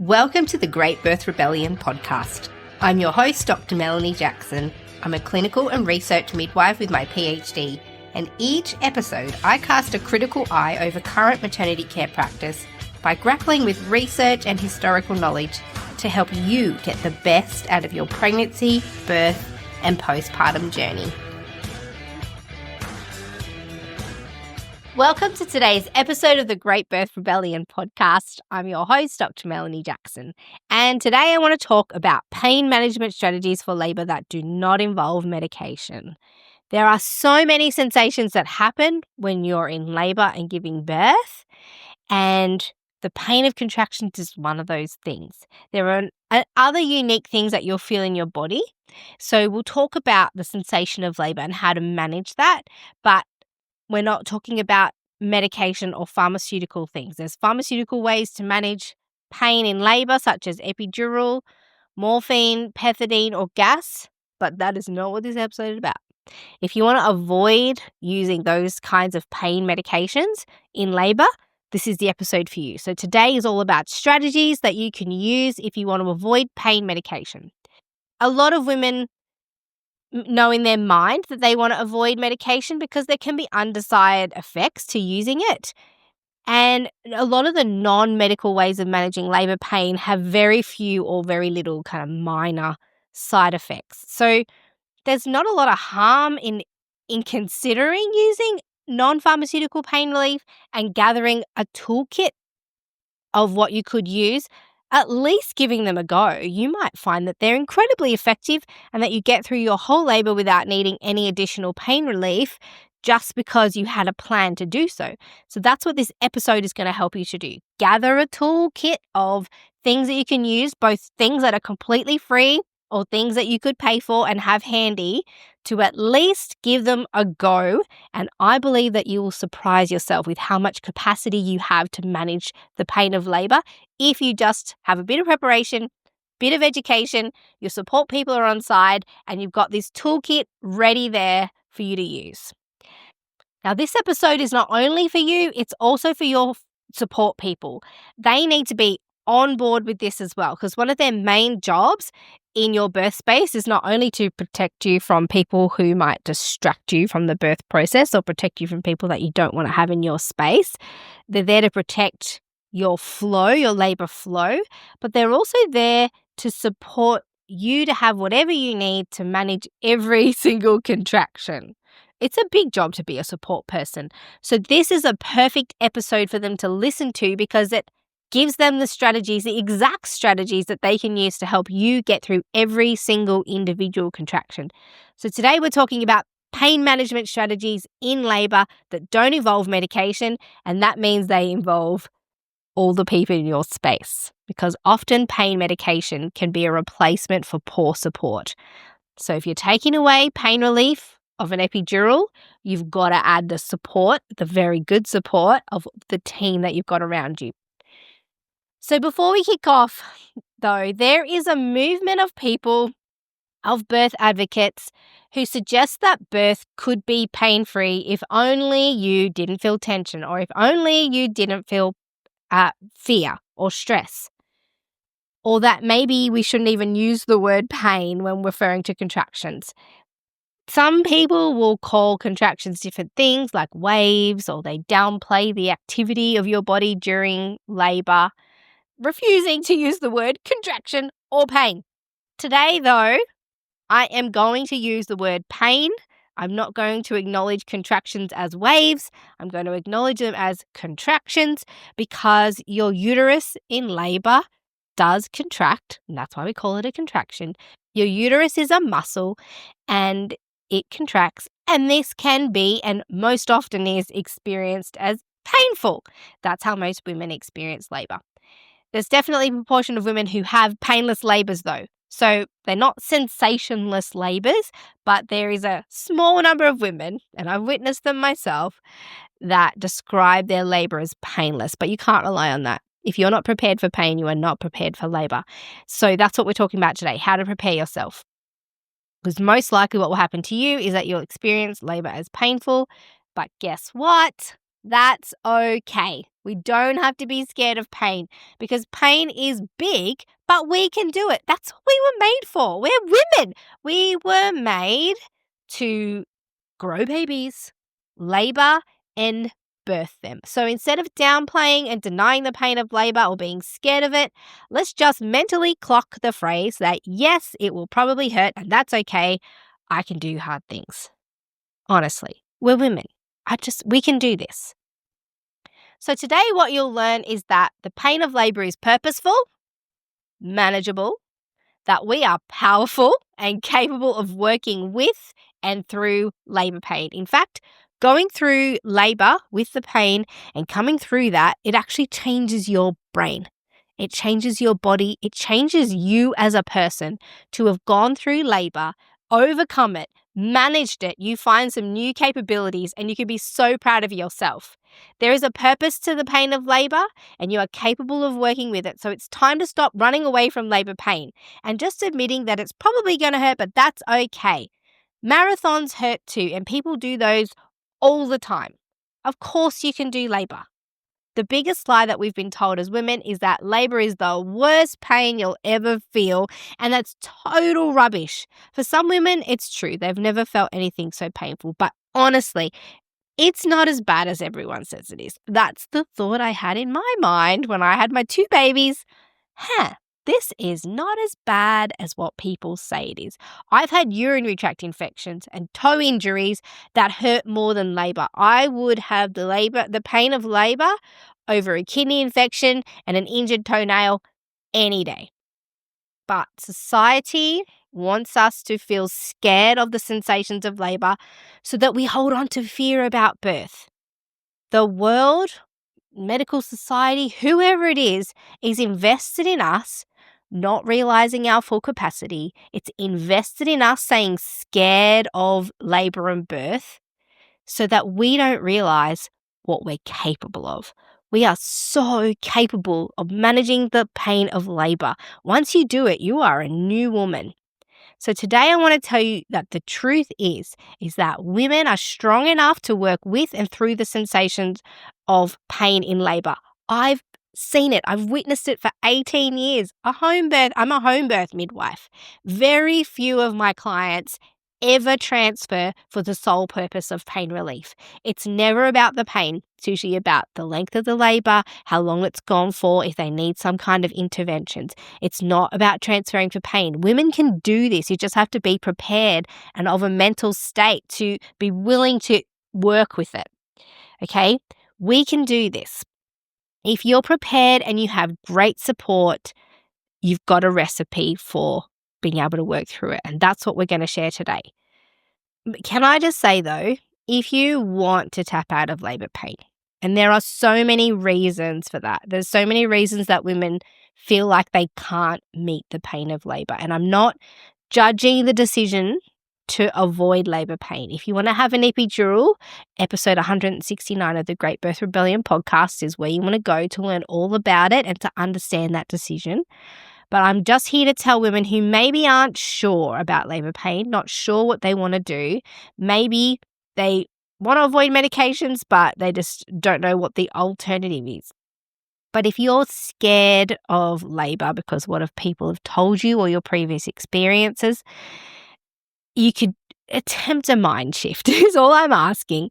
Welcome to the Great Birth Rebellion podcast. I'm your host, Dr. Melanie Jackson. I'm a clinical and research midwife with my PhD, and each episode I cast a critical eye over current maternity care practice by grappling with research and historical knowledge to help you get the best out of your pregnancy, birth, and postpartum journey. Welcome to today's episode of the Great Birth Rebellion podcast. I'm your host, Dr. Melanie Jackson, and today I want to talk about pain management strategies for labour that do not involve medication. There are so many sensations that happen when you're in labour and giving birth, and the pain of contractions is one of those things. There are other unique things that you'll feel in your body, so we'll talk about the sensation of labour and how to manage that, but we're not talking about medication or pharmaceutical things. There's pharmaceutical ways to manage pain in labour, such as epidural, morphine, pethidine, or gas, but that is not what this episode is about. If you want to avoid using those kinds of pain medications in labour, this is the episode for you. So today is all about strategies that you can use if you want to avoid pain medication. A lot of women know in their mind that they want to avoid medication because there can be undesired effects to using it. And a lot of the non-medical ways of managing labour pain have very few or very little kind of minor side effects. So there's not a lot of harm in considering using non-pharmaceutical pain relief and gathering a toolkit of what you could use, at least giving them a go. You might find that they're incredibly effective and that you get through your whole labour without needing any additional pain relief just because you had a plan to do so. So that's what this episode is going to help you to do. Gather a toolkit of things that you can use, both things that are completely free or things that you could pay for and have handy, to at least give them a go. And I believe that you will surprise yourself with how much capacity you have to manage the pain of labour if you just have a bit of preparation, bit of education, your support people are on side, and you've got this toolkit ready there for you to use. Now, this episode is not only for you, it's also for your support people. They need to be on board with this as well, because one of their main jobs in your birth space is not only to protect you from people who might distract you from the birth process or protect you from people that you don't want to have in your space. They're there to protect your flow, your labour flow, but they're also there to support you to have whatever you need to manage every single contraction. It's a big job to be a support person. So this is a perfect episode for them to listen to because it gives them the strategies, the exact strategies that they can use to help you get through every single individual contraction. So today we're talking about pain management strategies in labour that don't involve medication, and that means they involve all the people in your space, because often pain medication can be a replacement for poor support. So if you're taking away pain relief of an epidural, you've got to add the support, the very good support of the team that you've got around you. So before we kick off, though, there is a movement of people, of birth advocates, who suggest that birth could be pain-free if only you didn't feel tension or if only you didn't feel fear or stress, or that maybe we shouldn't even use the word pain when referring to contractions. Some people will call contractions different things like waves, or they downplay the activity of your body during labour, refusing to use the word contraction or pain. Today, though, I am going to use the word pain. I'm not going to acknowledge contractions as waves. I'm going to acknowledge them as contractions because your uterus in labour does contract, and that's why we call it a contraction. Your uterus is a muscle and it contracts, and this can be, and most often is, experienced as painful. That's how most women experience labour. There's definitely a proportion of women who have painless labours though. So they're not sensationless labours, but there is a small number of women, and I've witnessed them myself, that describe their labour as painless, but you can't rely on that. If you're not prepared for pain, you are not prepared for labour. So that's what we're talking about today, how to prepare yourself. Because most likely what will happen to you is that you'll experience labour as painful, but guess what? That's okay. We don't have to be scared of pain because pain is big, but we can do it. That's what we were made for. We're women. We were made to grow babies, labor, and birth them. So instead of downplaying and denying the pain of labor or being scared of it, let's just mentally clock the phrase that yes, it will probably hurt and that's okay. I can do hard things. Honestly, we're women. We can do this. So today what you'll learn is that the pain of labor is purposeful, manageable, that we are powerful and capable of working with and through labor pain. In fact, going through labor with the pain and coming through that, it actually changes your brain. It changes your body. It changes you as a person to have gone through labor, overcome it, managed it. You find some new capabilities and you can be so proud of yourself. There is a purpose to the pain of labor and you are capable of working with it. So it's time to stop running away from labor pain and just admitting that it's probably going to hurt, but that's okay. Marathons hurt too, and people do those all the time. Of course you can do labor. The biggest lie that we've been told as women is that labor is the worst pain you'll ever feel, and that's total rubbish. For some women, it's true. They've never felt anything so painful, but honestly, it's not as bad as everyone says it is. That's the thought I had in my mind when I had my 2 babies. This is not as bad as what people say it is. I've had urinary tract infections and toe injuries that hurt more than labor. I would have the pain of labor over a kidney infection and an injured toenail any day. But society wants us to feel scared of the sensations of labor so that we hold on to fear about birth. The world, medical society, whoever it is invested in us not realizing our full capacity. It's invested in us saying scared of labor and birth so that we don't realize what we're capable of. We are so capable of managing the pain of labor. Once you do it, you are a new woman. So today I want to tell you that the truth is that women are strong enough to work with and through the sensations of pain in labor. I've seen it. I've witnessed it for 18 years. I'm a home birth midwife. Very few of my clients ever transfer for the sole purpose of pain relief. It's never about the pain. It's usually about the length of the labor, how long it's gone for, if they need some kind of interventions. It's not about transferring for pain. Women can do this. You just have to be prepared and of a mental state to be willing to work with it. Okay? We can do this. If you're prepared and you have great support, you've got a recipe for being able to work through it. And that's what we're going to share today. Can I just say though, if you want to tap out of labor pain, and there are so many reasons for that. There's so many reasons that women feel like they can't meet the pain of labor. And I'm not judging the decision to avoid labor pain. If you want to have an epidural, episode 169 of the Great Birth Rebellion podcast is where you want to go to learn all about it and to understand that decision. But I'm just here to tell women who maybe aren't sure about labor pain, not sure what they want to do. Maybe they want to avoid medications, but they just don't know what the alternative is. But if you're scared of labor because what if people have told you or your previous experiences, you could attempt a mind shift is all I'm asking.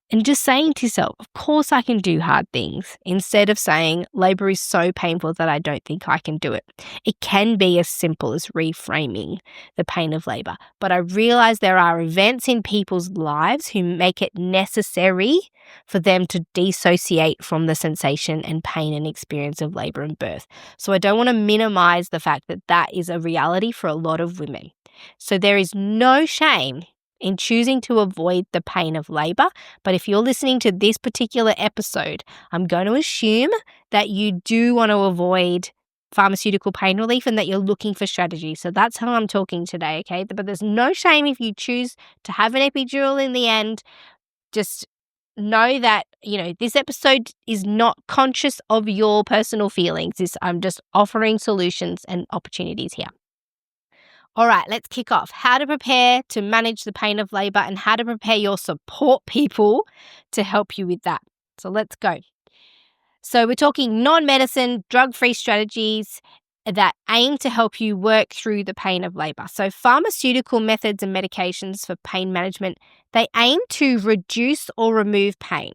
And just saying to yourself, of course I can do hard things, instead of saying labor is so painful that I don't think I can do it. It can be as simple as reframing the pain of labor. But I realize there are events in people's lives who make it necessary for them to dissociate from the sensation and pain and experience of labor and birth. So I don't want to minimize the fact that that is a reality for a lot of women. So there is no shame in choosing to avoid the pain of labor. But if you're listening to this particular episode, I'm going to assume that you do want to avoid pharmaceutical pain relief and that you're looking for strategy. So that's how I'm talking today, okay? But there's no shame if you choose to have an epidural in the end. Just know that, this episode is not conscious of your personal feelings. I'm just offering solutions and opportunities here. All right, let's kick off. How to prepare to manage the pain of labor and how to prepare your support people to help you with that. So let's go. So we're talking non-medicine, drug-free strategies that aim to help you work through the pain of labor. So pharmaceutical methods and medications for pain management, they aim to reduce or remove pain.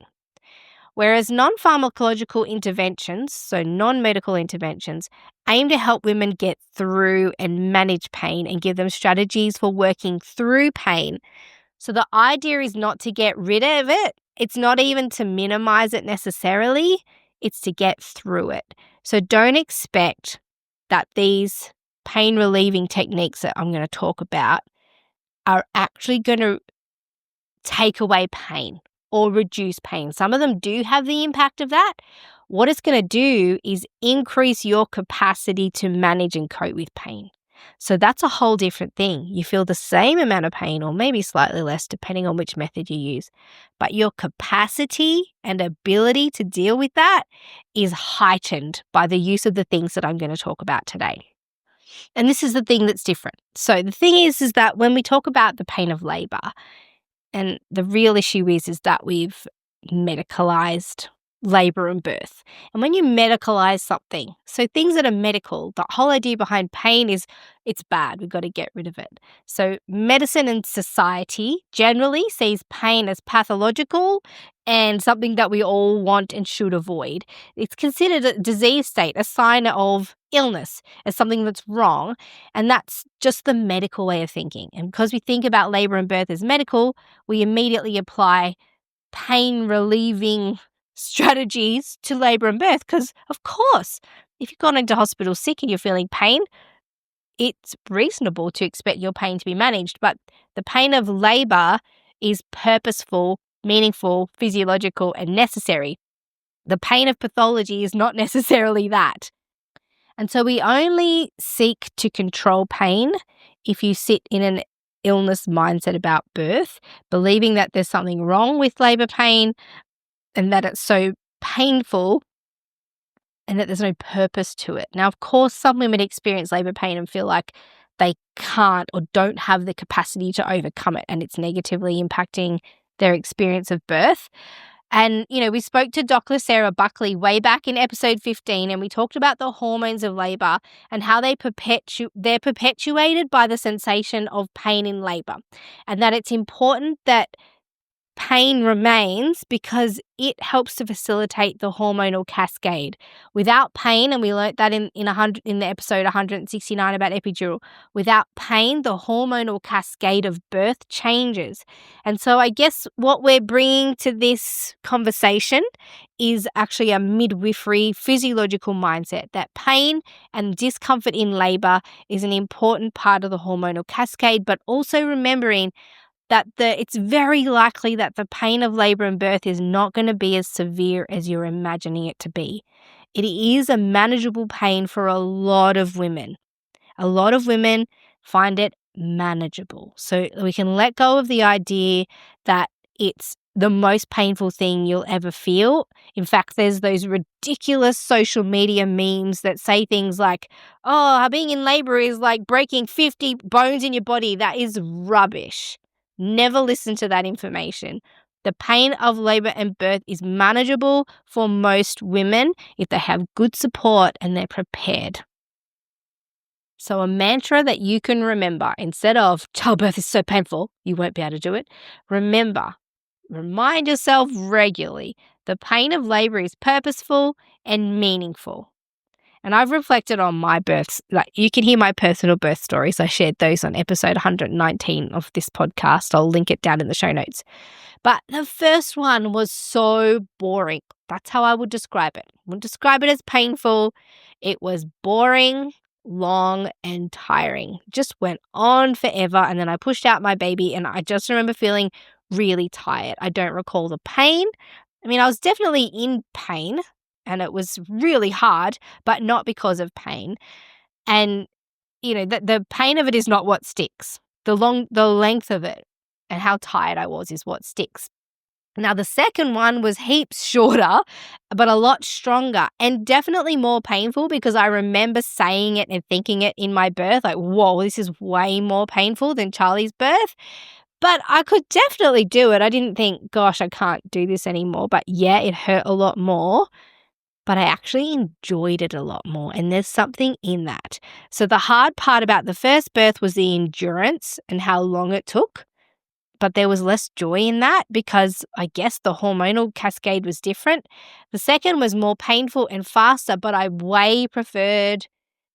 Whereas non-pharmacological interventions, so non-medical interventions, aim to help women get through and manage pain and give them strategies for working through pain. So the idea is not to get rid of it. It's not even to minimize it necessarily. It's to get through it. So don't expect that these pain relieving techniques that I'm going to talk about are actually going to take away pain or reduce pain. Some of them do have the impact of that. What it's going to do is increase your capacity to manage and cope with pain. So that's a whole different thing. You feel the same amount of pain or maybe slightly less depending on which method you use. But your capacity and ability to deal with that is heightened by the use of the things that I'm going to talk about today. And this is the thing that's different. So the thing is that when we talk about the pain of labor, and the real issue is that we've medicalized labor and birth. And when you medicalize something, so things that are medical, the whole idea behind pain is it's bad. We've got to get rid of it. So medicine and society generally sees pain as pathological and something that we all want and should avoid. It's considered a disease state, a sign of illness, as something that's wrong. And that's just the medical way of thinking. And because we think about labor and birth as medical, we immediately apply pain relieving strategies to labor and birth because, of course, if you've gone into hospital sick and you're feeling pain, it's reasonable to expect your pain to be managed. But the pain of labor is purposeful, meaningful, physiological, and necessary. The pain of pathology is not necessarily that. And so we only seek to control pain if you sit in an illness mindset about birth, believing that there's something wrong with labor pain and that it's so painful and that there's no purpose to it. Now, of course, some women experience labor pain and feel like they can't or don't have the capacity to overcome it, and it's negatively impacting their experience of birth. And, we spoke to Dr. Sarah Buckley way back in episode 15, and we talked about the hormones of labor and how they're perpetuated by the sensation of pain in labor, and that it's important that pain remains because it helps to facilitate the hormonal cascade. Without pain, and we learnt that in the episode 169 about epidural, without pain, the hormonal cascade of birth changes. And so I guess what we're bringing to this conversation is actually a midwifery physiological mindset that pain and discomfort in labor is an important part of the hormonal cascade, but also remembering that it's very likely that the pain of labor and birth is not going to be as severe as you're imagining it to be. It is a manageable pain for a lot of women. A lot of women find it manageable. So we can let go of the idea that it's the most painful thing you'll ever feel. In fact, there's those ridiculous social media memes that say things like, oh, being in labor is like breaking 50 bones in your body. That is rubbish. Never listen to that information. The pain of labor and birth is manageable for most women if they have good support and they're prepared. So a mantra that you can remember instead of childbirth is so painful, you won't be able to do it. Remind yourself regularly, the pain of labor is purposeful and meaningful. And I've reflected on my births. Like, you can hear my personal birth stories. I shared those on episode 119 of this podcast. I'll link it down in the show notes. But the first one was so boring. That's how I would describe it. I wouldn't describe it as painful. It was boring, long, and tiring. Just went on forever. And then I pushed out my baby and I just remember feeling really tired. I don't recall the pain. I mean, I was definitely in pain. And it was really hard, but not because of pain. And, the pain of it is not what sticks. The length of it and how tired I was is what sticks. Now, the second one was heaps shorter, but a lot stronger and definitely more painful because I remember saying it and thinking it in my birth, like, whoa, this is way more painful than Charlie's birth. But I could definitely do it. I didn't think, gosh, I can't do this anymore. But yeah, it hurt a lot more, but I actually enjoyed it a lot more. And there's something in that. So the hard part about the first birth was the endurance and how long it took. But there was less joy in that because I guess the hormonal cascade was different. The second was more painful and faster, but I way preferred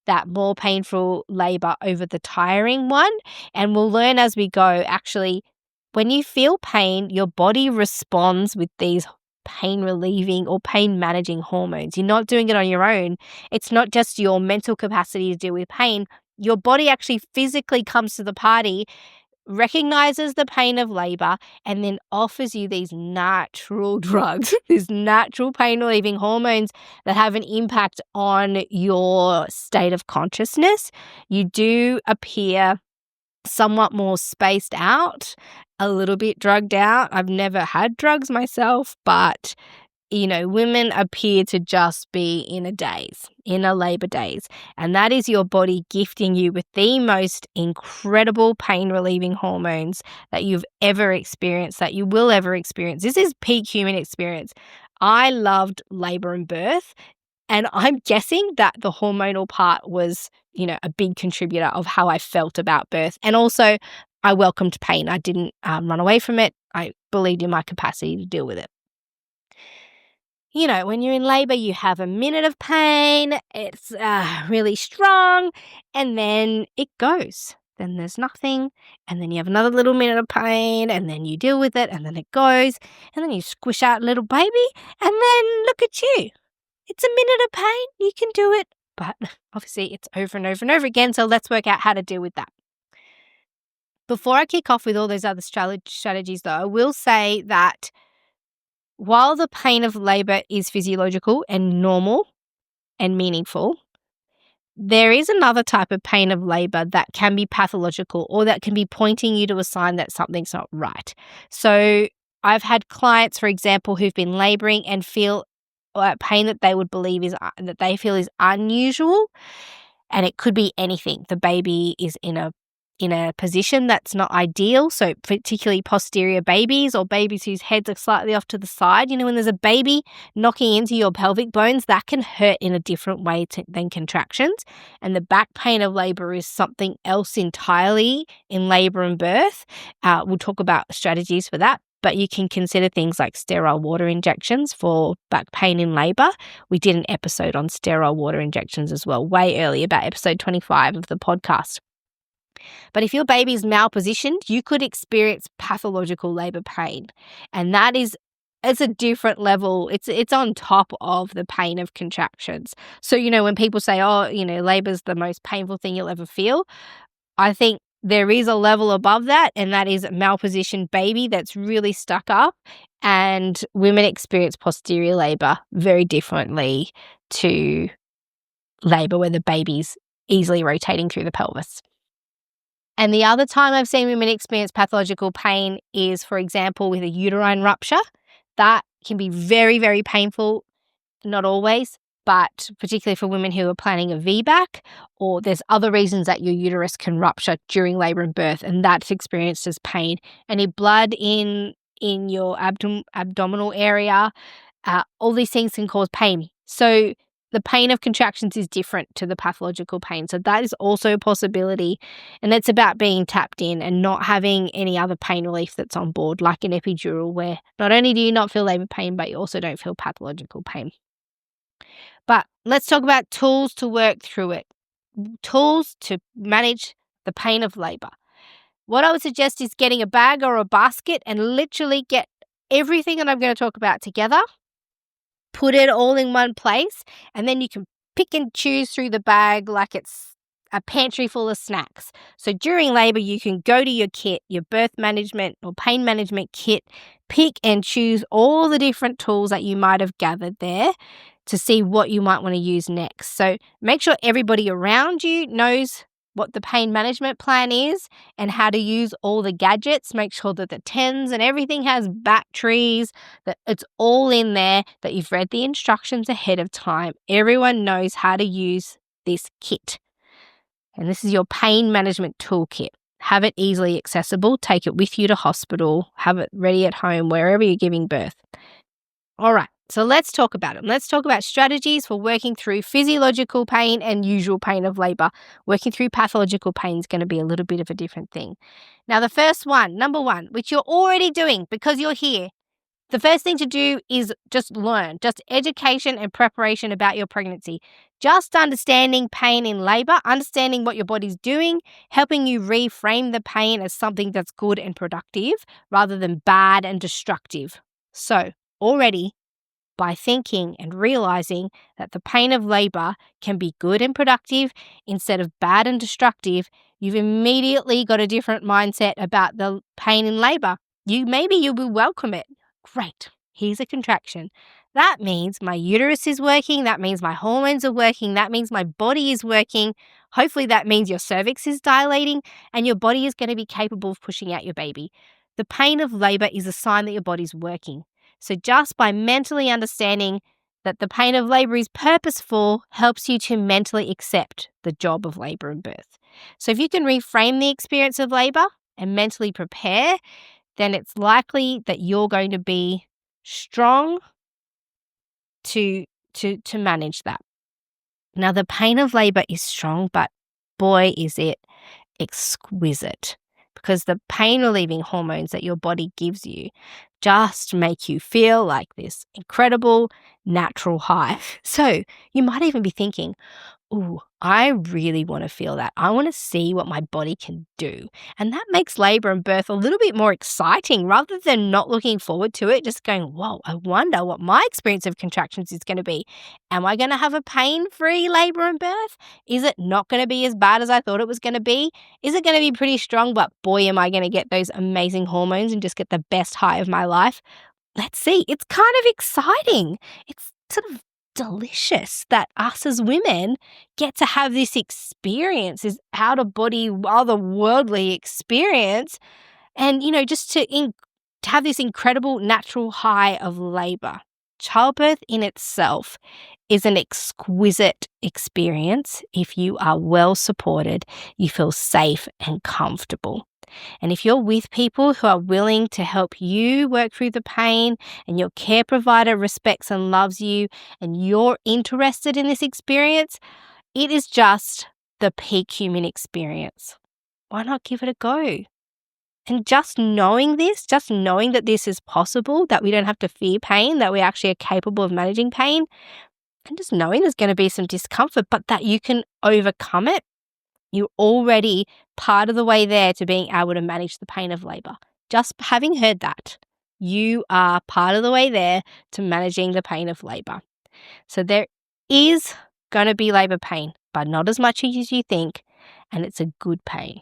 that more painful labor over the tiring one. And we'll learn as we go, actually, when you feel pain, your body responds with these pain relieving or pain managing hormones. You're not doing it on your own. It's not just your mental capacity to deal with pain. Your body actually physically comes to the party, recognizes the pain of labor, and then offers you these natural drugs, these natural pain relieving hormones that have an impact on your state of consciousness. You do appear somewhat more spaced out, a little bit drugged out. I've never had drugs myself, but women appear to just be in a labor daze. And that is your body gifting you with the most incredible pain relieving hormones that you've ever experienced, that you will ever experience. This is peak human experience. I loved labor and birth, and I'm guessing that the hormonal part was, a big contributor of how I felt about birth. And also, I welcomed pain. I didn't run away from it. I believed in my capacity to deal with it. When you're in labor, you have a minute of pain. It's really strong, and then it goes. Then there's nothing, and then you have another little minute of pain, and then you deal with it, and then it goes, and then you squish out a little baby, and then look at you. It's a minute of pain. You can do it. But obviously, it's over and over and over again, so let's work out how to deal with that. Before I kick off with all those other strategies, though, I will say that while the pain of labor is physiological and normal and meaningful, there is another type of pain of labor that can be pathological or that can be pointing you to a sign that something's not right. So I've had clients, for example, who've been laboring and feel pain that they would believe that they feel is unusual, and it could be anything. The baby is in a position that's not ideal, so particularly posterior babies or babies whose heads are slightly off to the side. When there's a baby knocking into your pelvic bones, that can hurt in a different way than contractions. And the back pain of labor is something else entirely in labor and birth. We'll talk about strategies for that. But you can consider things like sterile water injections for back pain in labor. We did an episode on sterile water injections as well, way earlier, about episode 25 of the podcast. But if your baby's malpositioned, you could experience pathological labor pain. And it's a different level. It's on top of the pain of contractions. So, when people say, labor's the most painful thing you'll ever feel, I think there is a level above that, and that is a malpositioned baby that's really stuck up. And women experience posterior labor very differently to labor where the baby's easily rotating through the pelvis. And the other time I've seen women experience pathological pain is, for example, with a uterine rupture. That can be very, very painful, not always, but particularly for women who are planning a VBAC, or there's other reasons that your uterus can rupture during labor and birth, and that's experienced as pain. Any blood in your abdominal area, all these things can cause pain. So the pain of contractions is different to the pathological pain. So that is also a possibility. And it's about being tapped in and not having any other pain relief that's on board, like an epidural, where not only do you not feel labor pain, but you also don't feel pathological pain. But let's talk about tools to work through it. Tools to manage the pain of labor. What I would suggest is getting a bag or a basket and literally get everything that I'm going to talk about together. Put it all in one place, and then you can pick and choose through the bag like it's a pantry full of snacks. So during labor, you can go to your kit, your birth management or pain management kit, pick and choose all the different tools that you might have gathered there to see what you might want to use next. So make sure everybody around you knows what the pain management plan is and how to use all the gadgets. Make sure that the TENS and everything has batteries, that it's all in there, that you've read the instructions ahead of time. Everyone knows how to use this kit. And this is your pain management toolkit. Have it easily accessible. Take it with you to hospital. Have it ready at home, wherever you're giving birth. All right, so let's talk about them. Let's talk about strategies for working through physiological pain and usual pain of labor. Working through pathological pain is going to be a little bit of a different thing. Now, the first one, number one, which you're already doing because you're here, the first thing to do is just learn, just education and preparation about your pregnancy. Just understanding pain in labor, understanding what your body's doing, helping you reframe the pain as something that's good and productive rather than bad and destructive. So, already, by thinking and realizing that the pain of labor can be good and productive instead of bad and destructive, you've immediately got a different mindset about the pain in labor. Maybe you will welcome it. Great, here's a contraction. That means my uterus is working. That means my hormones are working. That means my body is working. Hopefully that means your cervix is dilating and your body is going to be capable of pushing out your baby. The pain of labor is a sign that your body's working. So just by mentally understanding that the pain of labor is purposeful helps you to mentally accept the job of labor and birth. So if you can reframe the experience of labor and mentally prepare, then it's likely that you're going to be strong to manage that. Now, the pain of labor is strong, but boy, is it exquisite, because the pain relieving hormones that your body gives you just make you feel like this incredible natural high. So you might even be thinking, ooh, I really want to feel that. I want to see what my body can do. And that makes labor and birth a little bit more exciting rather than not looking forward to it, just going, whoa, I wonder what my experience of contractions is going to be. Am I going to have a pain-free labor and birth? Is it not going to be as bad as I thought it was going to be? Is it going to be pretty strong, but boy, am I going to get those amazing hormones and just get the best high of my life? Let's see. It's kind of exciting. It's sort of delicious that us as women get to have this experience, this out-of-body, otherworldly experience, and, just to have this incredible natural high of labor. Childbirth in itself is an exquisite experience if you are well supported, you feel safe and comfortable. And if you're with people who are willing to help you work through the pain, and your care provider respects and loves you, and you're interested in this experience, it is just the peak human experience. Why not give it a go? And just knowing that this is possible, that we don't have to fear pain, that we actually are capable of managing pain, and just knowing there's going to be some discomfort, but that you can overcome it, you're already part of the way there to being able to manage the pain of labor. Just having heard that, you are part of the way there to managing the pain of labor. So there is going to be labor pain, but not as much as you think, and it's a good pain.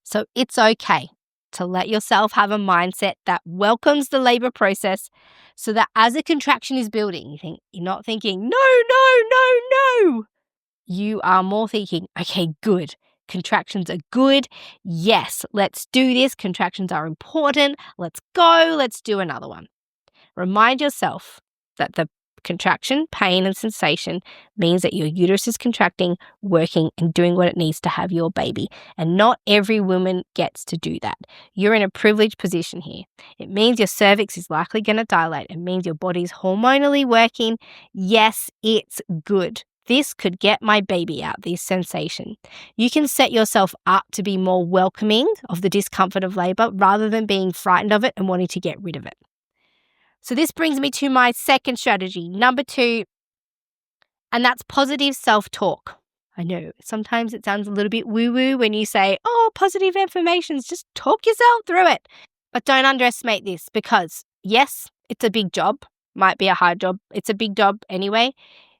So it's okay to let yourself have a mindset that welcomes the labor process, so that as a contraction is building, you're not thinking, no. You are more thinking, okay, good. Contractions are good. Yes, let's do this. Contractions are important. Let's go. Let's do another one. Remind yourself that the contraction, pain, and sensation means that your uterus is contracting, working, and doing what it needs to have your baby. And not every woman gets to do that. You're in a privileged position here. It means your cervix is likely going to dilate. It means your body's hormonally working. Yes, it's good. This could get my baby out, this sensation. You can set yourself up to be more welcoming of the discomfort of labor rather than being frightened of it and wanting to get rid of it. So this brings me to my second strategy, number 2, and that's positive self-talk. I know sometimes it sounds a little bit woo-woo when you say, positive affirmations, just talk yourself through it. But don't underestimate this, because yes, it's a big job, might be a hard job. It's a big job anyway.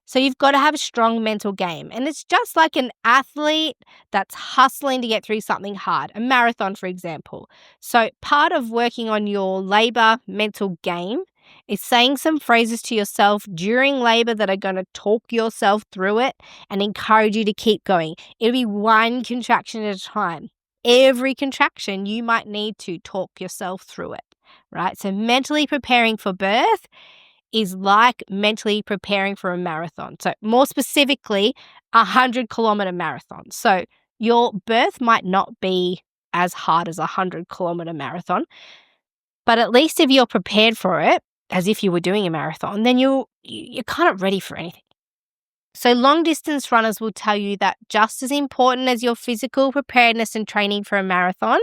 So you've got to have a strong mental game. And it's just like an athlete that's hustling to get through something hard, a marathon, for example. So part of working on your labor mental game is saying some phrases to yourself during labor that are going to talk yourself through it and encourage you to keep going. It'll be one contraction at a time. Every contraction, you might need to talk yourself through it, right? So mentally preparing for birth is like mentally preparing for a marathon. So more specifically, 100-kilometer marathon. So your birth might not be as hard as a 100-kilometer marathon. But at least if you're prepared for it, as if you were doing a marathon, then you're kind of ready for anything. So long-distance runners will tell you that just as important as your physical preparedness and training for a marathon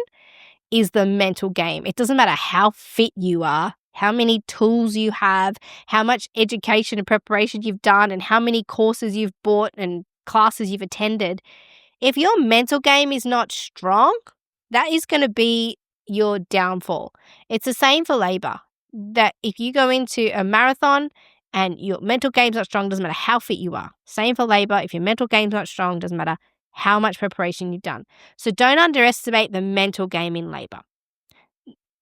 is the mental game. It doesn't matter how fit you are, how many tools you have, how much education and preparation you've done, and how many courses you've bought and classes you've attended. If your mental game is not strong, that is going to be your downfall. It's the same for labor, that if you go into a marathon and your mental game's not strong, doesn't matter how fit you are. Same for labor. If your mental game's not strong, doesn't matter how much preparation you've done. So don't underestimate the mental game in labor.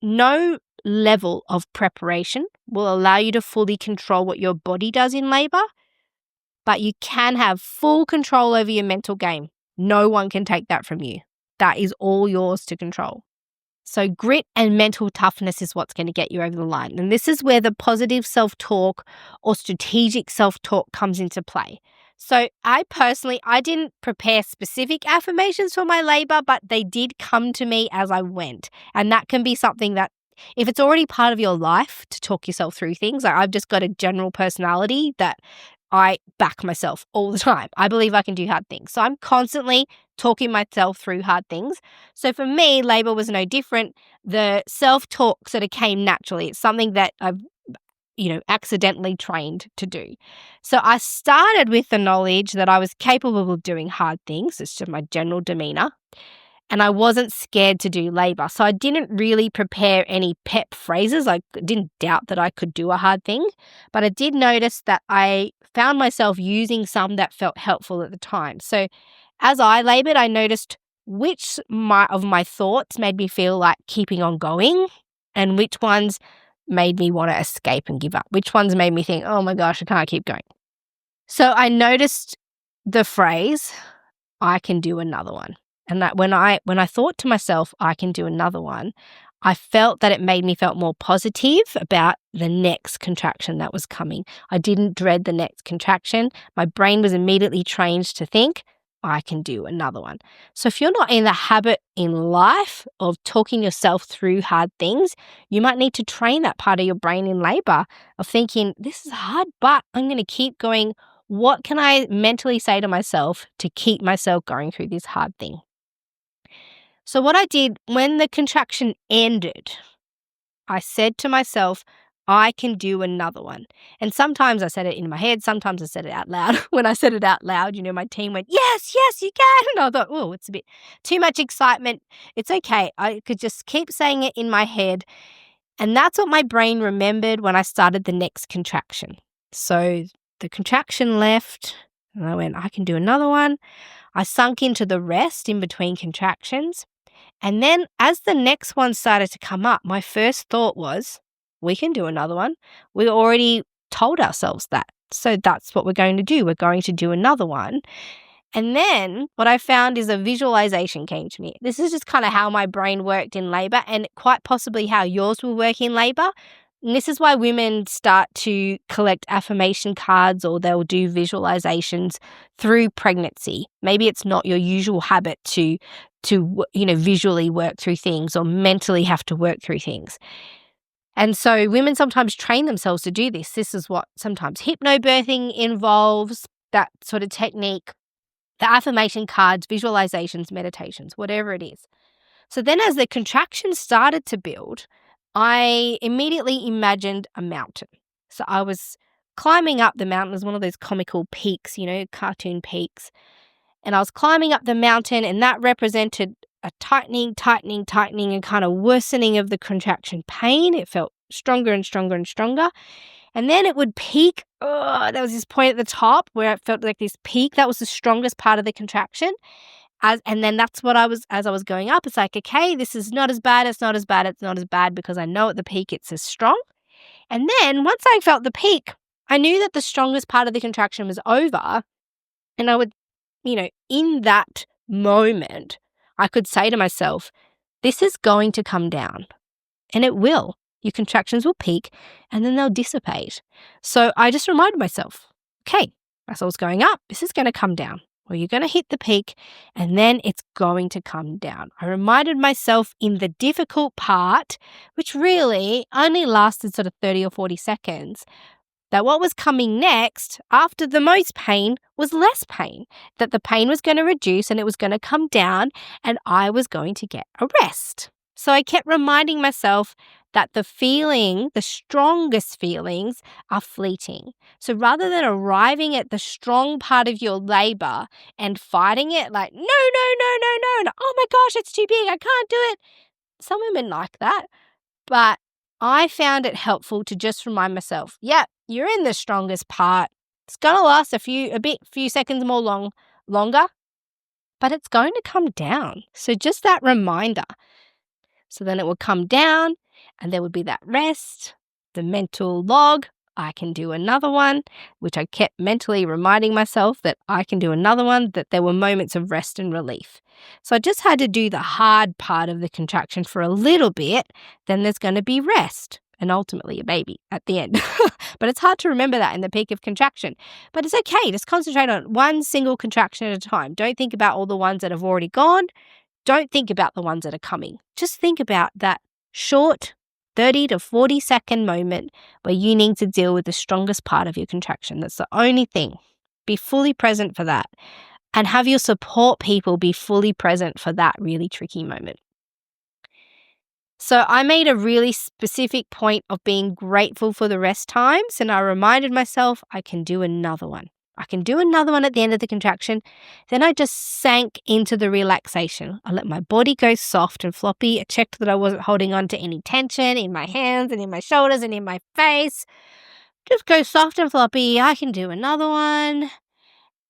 No level of preparation will allow you to fully control what your body does in labor, but you can have full control over your mental game. No one can take that from you. That is all yours to control. So grit and mental toughness is what's going to get you over the line. And this is where the positive self-talk or strategic self-talk comes into play. So I didn't prepare specific affirmations for my labor, but they did come to me as I went. And that can be something that, if it's already part of your life to talk yourself through things, like I've just got a general personality that I back myself all the time. I believe I can do hard things. So I'm constantly talking myself through hard things. So for me, labor was no different. The self-talk sort of came naturally. It's something that I've, accidentally trained to do. So I started with the knowledge that I was capable of doing hard things. It's just my general demeanor. And I wasn't scared to do labor. So I didn't really prepare any pep phrases. I didn't doubt that I could do a hard thing. But I did notice that I found myself using some that felt helpful at the time. So as I labored, I noticed which of my thoughts made me feel like keeping on going and which ones made me want to escape and give up. Which ones made me think, oh my gosh, I can't keep going. So I noticed the phrase, I can do another one. And that when I thought to myself, I can do another one, I felt that it made me feel more positive about the next contraction that was coming. I didn't dread the next contraction. My brain was immediately trained to think, I can do another one. So if you're not in the habit in life of talking yourself through hard things, you might need to train that part of your brain in labor of thinking, this is hard, but I'm going to keep going. What can I mentally say to myself to keep myself going through this hard thing? So what I did when the contraction ended, I said to myself, I can do another one. And sometimes I said it in my head, sometimes I said it out loud. When I said it out loud, my team went, yes, you can. And I thought, oh, it's a bit too much excitement. It's okay. I could just keep saying it in my head. And that's what my brain remembered when I started the next contraction. So the contraction left and I went, I can do another one. I sunk into the rest in between contractions. And then as the next one started to come up, my first thought was, we can do another one. We already told ourselves that. So that's what we're going to do. We're going to do another one. And then what I found is a visualization came to me. This is just kind of how my brain worked in labor and quite possibly how yours will work in labor. And this is why women start to collect affirmation cards or they'll do visualizations through pregnancy. Maybe it's not your usual habit to visually work through things or mentally have to work through things. And so women sometimes train themselves to do this. This is what sometimes hypnobirthing involves, that sort of technique, the affirmation cards, visualizations, meditations, whatever it is. So then as the contractions started to build, I immediately imagined a mountain. So I was climbing up the mountain. It was one of those comical peaks, cartoon peaks. And I was climbing up the mountain and that represented a tightening and kind of worsening of the contraction pain. It felt stronger and stronger and stronger. And then it would peak. Oh, there was this point at the top where it felt like this peak. That was the strongest part of the contraction. And then that's what as I was going up, it's like, okay, this is not as bad, it's not as bad because I know at the peak it's as strong. And then once I felt the peak, I knew that the strongest part of the contraction was over. And I would, in that moment, I could say to myself, this is going to come down. And it will. Your contractions will peak and then they'll dissipate. So I just reminded myself, okay, as I was going up, this is going to come down. Well, you're going to hit the peak and then it's going to come down. I reminded myself in the difficult part, which really only lasted sort of 30 or 40 seconds, that what was coming next after the most pain was less pain, that the pain was going to reduce and it was going to come down and I was going to get a rest. So I kept reminding myself that the strongest feelings are fleeting. So rather than arriving at the strong part of your labor and fighting it like, no, oh my gosh, it's too big, I can't do it. Some women like that. But I found it helpful to just remind myself, yeah, you're in the strongest part. It's going to last a few seconds longer, but it's going to come down. So just that reminder. So then it would come down and there would be that rest, the mental log. I can do another one, which I kept mentally reminding myself that I can do another one, that there were moments of rest and relief. So I just had to do the hard part of the contraction for a little bit. Then there's going to be rest and ultimately a baby at the end. But it's hard to remember that in the peak of contraction. But it's okay. Just concentrate on one single contraction at a time. Don't think about all the ones that have already gone. Don't think about the ones that are coming. Just think about that short 30 to 40 second moment where you need to deal with the strongest part of your contraction. That's the only thing. Be fully present for that and have your support people be fully present for that really tricky moment. So I made a really specific point of being grateful for the rest times, and I reminded myself I can do another one. I can do another one at the end of the contraction. Then I just sank into the relaxation. I let my body go soft and floppy. I checked that I wasn't holding on to any tension in my hands and in my shoulders and in my face. Just go soft and floppy. I can do another one.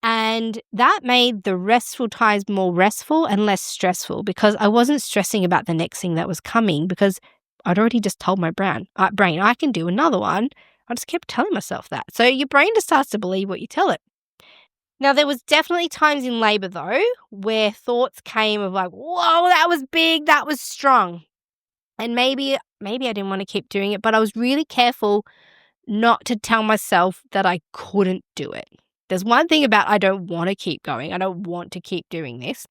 And that made the restful times more restful and less stressful because I wasn't stressing about the next thing that was coming because I'd already just told my brain, I can do another one. I just kept telling myself that. So your brain just starts to believe what you tell it. Now, there was definitely times in labor, though, where thoughts came of like, whoa, that was big, that was strong. And maybe I didn't want to keep doing it, but I was really careful not to tell myself that I couldn't do it. There's one thing about I don't want to keep going. I don't want to keep doing this.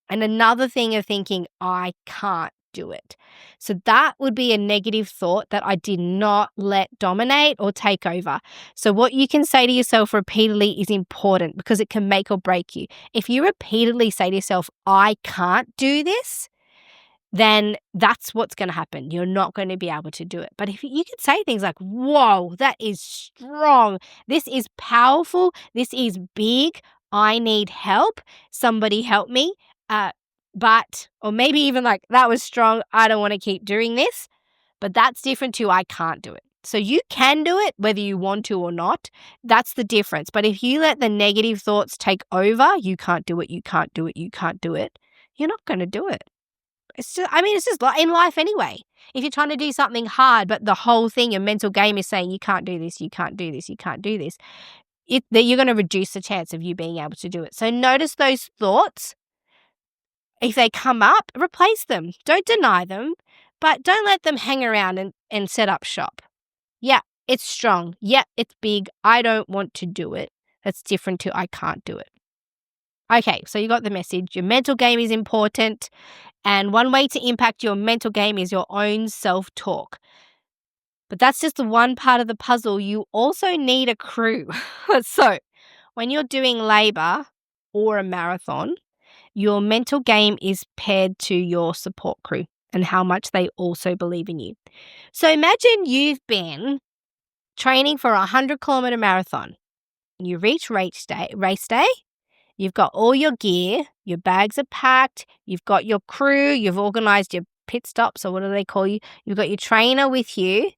And another thing of thinking I can't do it. So that would be a negative thought that I did not let dominate or take over. So what you can say to yourself repeatedly is important because it can make or break you. If you repeatedly say to yourself, I can't do this, then that's what's going to happen. You're not going to be able to do it. But if you could say things like, whoa, that is strong. This is powerful. This is big. I need help. Somebody help me. Or maybe even like, that was strong. I don't want to keep doing this. But that's different to I can't do it. So you can do it whether you want to or not. That's the difference. But if you let the negative thoughts take over, you can't do it, you can't do it, you can't do it, you're not going to do it. It's just in life anyway. If you're trying to do something hard, but the whole thing, your mental game is saying you can't do this, you can't do this, you can't do this, that you're going to reduce the chance of you being able to do it. So notice those thoughts. If they come up, replace them. Don't deny them, but don't let them hang around and set up shop. Yeah, it's strong. Yeah, it's big. I don't want to do it. That's different to I can't do it. Okay, so you got the message. Your mental game is important. And one way to impact your mental game is your own self-talk. But that's just the one part of the puzzle. You also need a crew. So when you're doing labor or a marathon, your mental game is paired to your support crew and how much they also believe in you. So imagine you've been training for a 100-kilometer marathon. You reach race day. You've got all your gear, your bags are packed, you've got your crew, you've organized your pit stops, or what do they call you? You've got your trainer with you,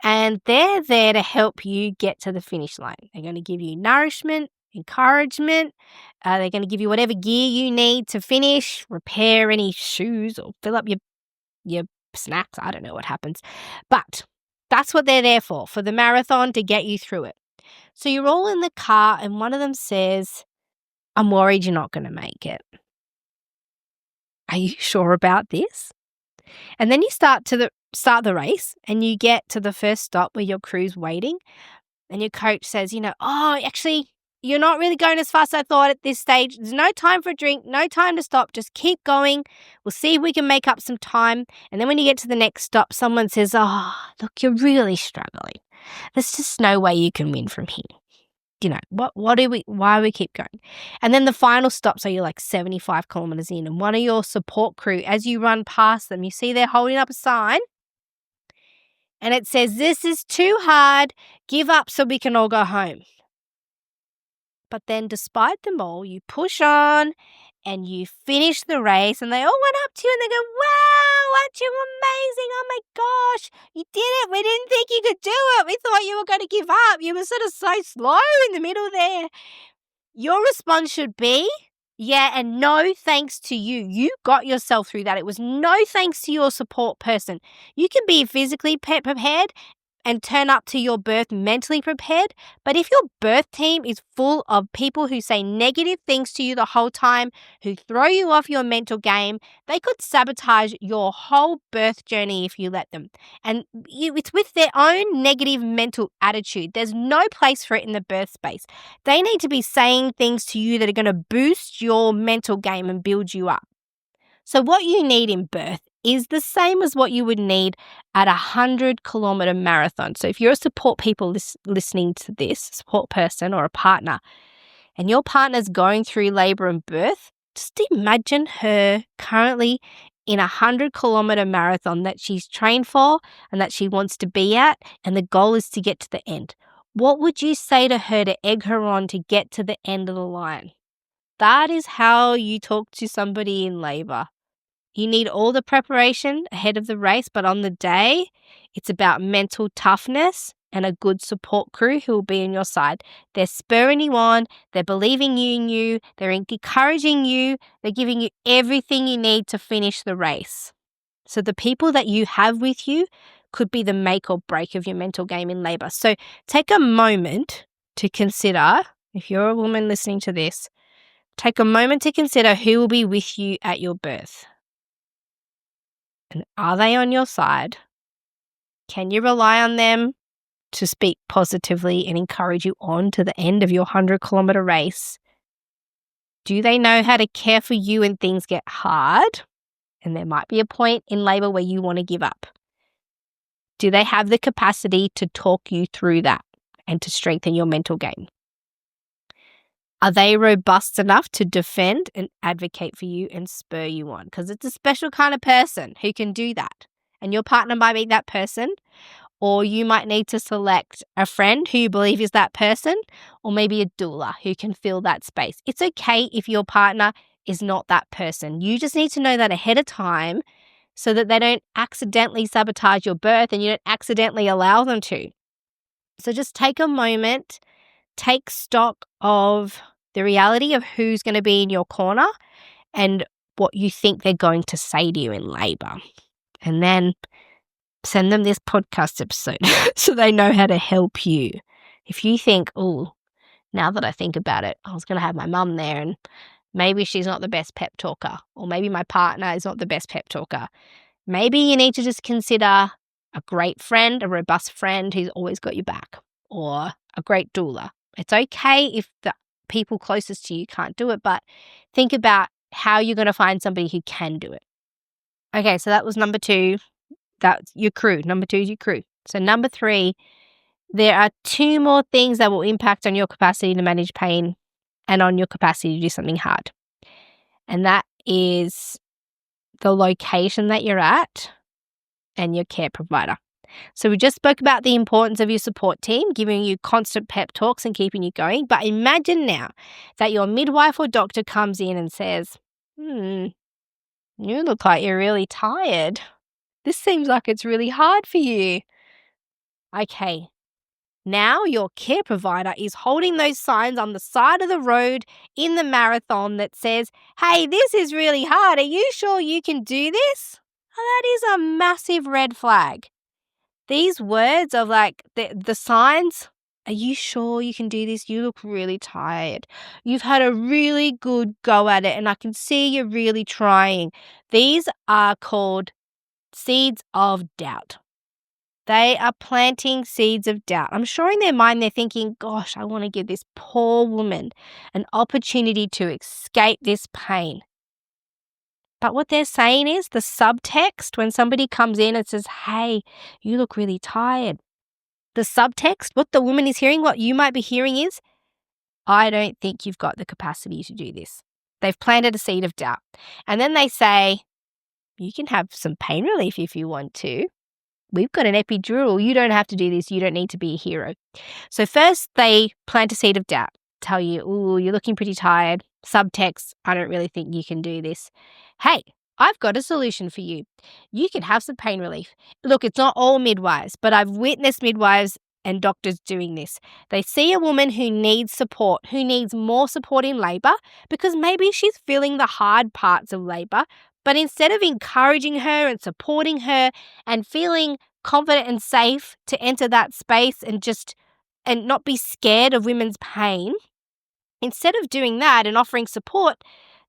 and they're there to help you get to the finish line. They're going to give you nourishment, encouragement. They're going to give you whatever gear you need to finish, repair any shoes or fill up your snacks. I don't know what happens. But that's what they're there for the marathon, to get you through it. So you're all in the car and one of them says, I'm worried you're not going to make it. Are you sure about this? And then you start the race and you get to the first stop where your crew's waiting and your coach says, oh, actually, you're not really going as fast as I thought at this stage. There's no time for a drink, no time to stop. Just keep going. We'll see if we can make up some time. And then when you get to the next stop, someone says, oh, look, you're really struggling. There's just no way you can win from here. Why do we keep going? And then the final stop, so you're like 75 kilometers in, and one of your support crew, as you run past them, you see they're holding up a sign and it says, this is too hard, give up so we can all go home. But then despite them all, you push on and you finish the race, and they all went up to you and they go, wow, aren't you amazing? Oh my gosh, you did it. We didn't think you could do it. We thought you were going to give up. You were sort of so slow in the middle there. Your response should be, yeah, and no thanks to you. You got yourself through that. It was no thanks to your support person. You can be physically prepared and turn up to your birth mentally prepared. But if your birth team is full of people who say negative things to you the whole time, who throw you off your mental game, they could sabotage your whole birth journey if you let them. And it's with their own negative mental attitude. There's no place for it in the birth space. They need to be saying things to you that are going to boost your mental game and build you up. So what you need in birth is the same as what you would need at 100-kilometer marathon. So if you're a support people listening to this, support person or a partner, and your partner's going through labor and birth, just imagine her currently in a 100-kilometer marathon that she's trained for and that she wants to be at, and the goal is to get to the end. What would you say to her to egg her on to get to the end of the line? That is how you talk to somebody in labor. You need all the preparation ahead of the race, but on the day, it's about mental toughness and a good support crew who will be on your side. They're spurring you on, they're believing in you, they're encouraging you, they're giving you everything you need to finish the race. So the people that you have with you could be the make or break of your mental game in labor. So take a moment to consider, if you're a woman listening to this, take a moment to consider who will be with you at your birth. And are they on your side? Can you rely on them to speak positively and encourage you on to the end of your 100-kilometer race? Do they know how to care for you when things get hard? And there might be a point in labor where you want to give up. Do they have the capacity to talk you through that and to strengthen your mental game? Are they robust enough to defend and advocate for you and spur you on? Because it's a special kind of person who can do that. And your partner might be that person, or you might need to select a friend who you believe is that person, or maybe a doula who can fill that space. It's okay if your partner is not that person. You just need to know that ahead of time so that they don't accidentally sabotage your birth and you don't accidentally allow them to. So just take a moment, take stock of the reality of who's going to be in your corner and what you think they're going to say to you in labor. And then send them this podcast episode so they know how to help you. If you think, oh, now that I think about it, I was going to have my mum there and maybe she's not the best pep talker, or maybe my partner is not the best pep talker. Maybe you need to just consider a great friend, a robust friend who's always got your back, or a great doula. It's okay if the people closest to you can't do it, but think about how you're going to find somebody who can do it. Okay, so that was number 2. That's your crew. Number 2 is your crew. So number 3, there are 2 more things that will impact on your capacity to manage pain and on your capacity to do something hard. And that is the location that you're at and your care provider. So we just spoke about the importance of your support team, giving you constant pep talks and keeping you going. But imagine now that your midwife or doctor comes in and says, you look like you're really tired. This seems like it's really hard for you. Okay, now your care provider is holding those signs on the side of the road in the marathon that says, hey, this is really hard. Are you sure you can do this? Oh, that is a massive red flag. These words of like the signs, are you sure you can do this? You look really tired. You've had a really good go at it and I can see you're really trying. These are called seeds of doubt. They are planting seeds of doubt. I'm sure in their mind they're thinking, gosh, I want to give this poor woman an opportunity to escape this pain. But what they're saying is the subtext when somebody comes in and says, hey, you look really tired. The subtext, what the woman is hearing, what you might be hearing is, I don't think you've got the capacity to do this. They've planted a seed of doubt. And then they say, you can have some pain relief if you want to. We've got an epidural. You don't have to do this. You don't need to be a hero. So first they plant a seed of doubt, tell you, ooh, you're looking pretty tired. Subtext, I don't really think you can do this. Hey, I've got a solution for you. You can have some pain relief. Look, it's not all midwives, but I've witnessed midwives and doctors doing this. They see a woman who needs support, who needs more support in labour because maybe she's feeling the hard parts of labour, but instead of encouraging her and supporting her and feeling confident and safe to enter that space and not be scared of women's pain, instead of doing that and offering support,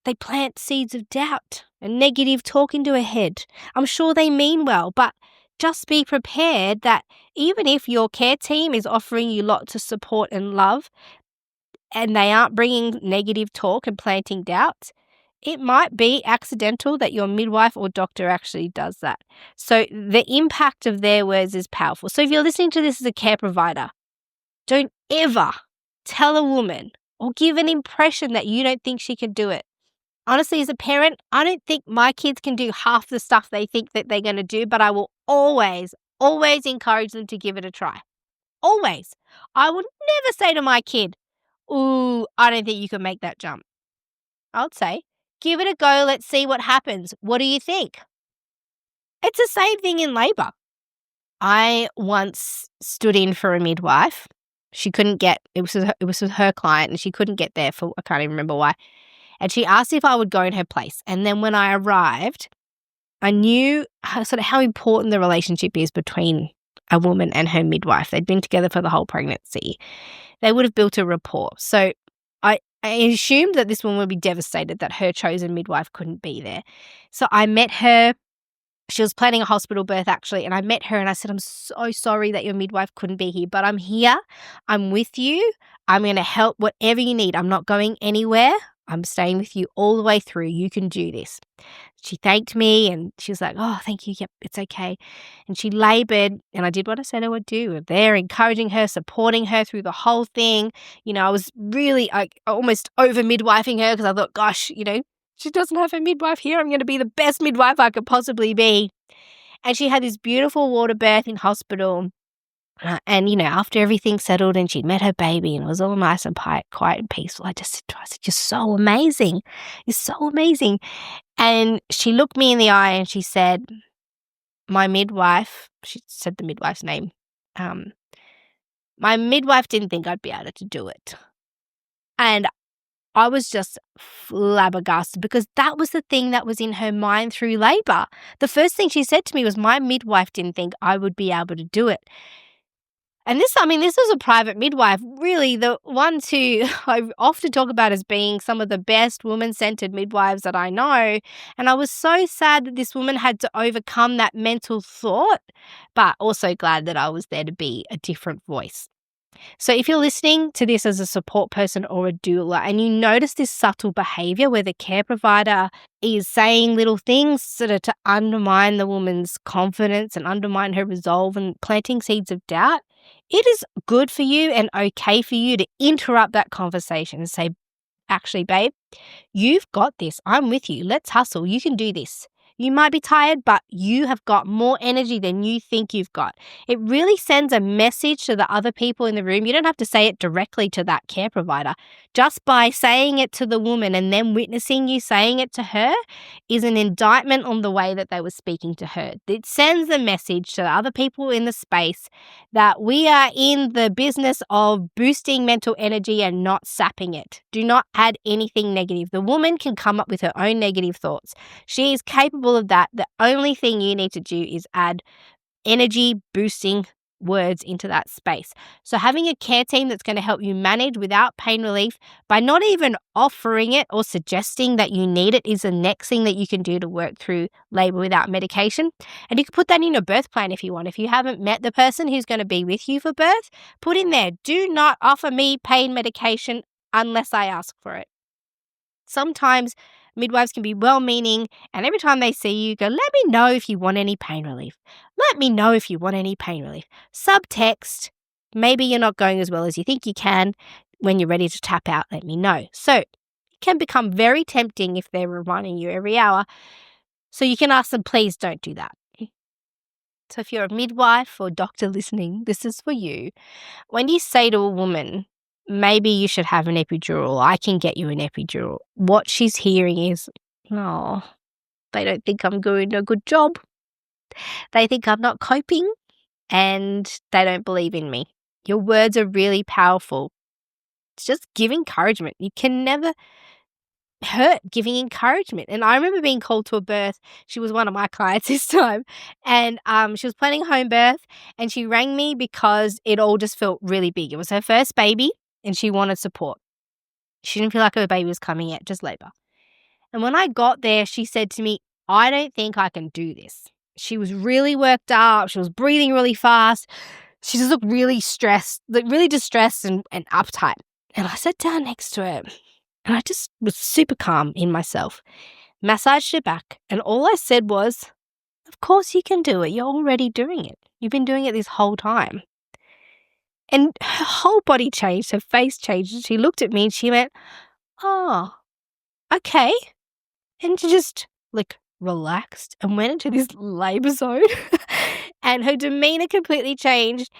they plant seeds of doubt and negative talk into her head. I'm sure they mean well, but just be prepared that even if your care team is offering you lots of support and love and they aren't bringing negative talk and planting doubt, it might be accidental that your midwife or doctor actually does that. So the impact of their words is powerful. So if you're listening to this as a care provider, don't ever tell a woman or give an impression that you don't think she can do it. Honestly, as a parent, I don't think my kids can do half the stuff they think that they're going to do, but I will always, always encourage them to give it a try. Always. I would never say to my kid, ooh, I don't think you can make that jump. I would say, give it a go. Let's see what happens. What do you think? It's the same thing in labour. I once stood in for a midwife. She couldn't get, it was with her client and she couldn't get there for, I can't even remember why. And she asked if I would go in her place. And then when I arrived, I knew how important the relationship is between a woman and her midwife. They'd been together for the whole pregnancy. They would have built a rapport. So I assumed that this woman would be devastated that her chosen midwife couldn't be there. So I met her. She was planning a hospital birth actually, and I met her and I said, I'm so sorry that your midwife couldn't be here, but I'm here. I'm with you. I'm going to help whatever you need. I'm not going anywhere. I'm staying with you all the way through. You can do this. She thanked me and she was like, oh, thank you. Yep, it's okay. And she laboured and I did what I said I would do. There, encouraging her, supporting her through the whole thing. I was really almost over midwifing her because I thought, gosh, she doesn't have her midwife here. I'm going to be the best midwife I could possibly be. And she had this beautiful water birth in hospital. And, after everything settled and she'd met her baby and it was all nice and quiet and peaceful, I said to her, you're so amazing. You're so amazing. And she looked me in the eye and she said, my midwife, she said the midwife's name, my midwife didn't think I'd be able to do it. And I was just flabbergasted because that was the thing that was in her mind through labour. The first thing she said to me was my midwife didn't think I would be able to do it. And this was a private midwife, really the ones who I often talk about as being some of the best woman-centered midwives that I know. And I was so sad that this woman had to overcome that mental thought, but also glad that I was there to be a different voice. So if you're listening to this as a support person or a doula and you notice this subtle behaviour where the care provider is saying little things sort of to undermine the woman's confidence and undermine her resolve and planting seeds of doubt, it is good for you and okay for you to interrupt that conversation and say, actually, babe, you've got this. I'm with you. Let's hustle. You can do this. You might be tired, but you have got more energy than you think you've got. It really sends a message to the other people in the room. You don't have to say it directly to that care provider. Just by saying it to the woman and then witnessing you saying it to her is an indictment on the way that they were speaking to her. It sends a message to the other people in the space that we are in the business of boosting mental energy and not sapping it. Do not add anything negative. The woman can come up with her own negative thoughts. She is capable of that. The only thing you need to do is add energy boosting words into that space. So having a care team that's going to help you manage without pain relief by not even offering it or suggesting that you need it is the next thing that you can do to work through labor without medication. And you can put that in your birth plan if you want. If you haven't met the person who's going to be with you for birth, put in there, do not offer me pain medication unless I ask for it. Sometimes midwives can be well-meaning, and every time they see you, go, let me know if you want any pain relief. Let me know if you want any pain relief. Subtext, maybe you're not going as well as you think you can. When you're ready to tap out, let me know. So it can become very tempting if they're reminding you every hour. So you can ask them, please don't do that. So if you're a midwife or doctor listening, this is for you. When you say to a woman, maybe you should have an epidural, I can get you an epidural, what she's hearing is, no, they don't think I'm doing a good job. They think I'm not coping and they don't believe in me. Your words are really powerful. It's just give encouragement. You can never hurt giving encouragement. And I remember being called to a birth. She was one of my clients this time. And she was planning home birth and she rang me because it all just felt really big. It was her first baby and she wanted support. She didn't feel like her baby was coming yet, just labor. And when I got there, she said to me, I don't think I can do this. She was really worked up. She was breathing really fast. She just looked really stressed, like really distressed and uptight. And I sat down next to her and I just was super calm in myself, massaged her back. And all I said was, of course you can do it. You're already doing it. You've been doing it this whole time. And her whole body changed. Her face changed. She looked at me and she went, oh, okay. And she just relaxed and went into this labor zone. And her demeanor completely changed.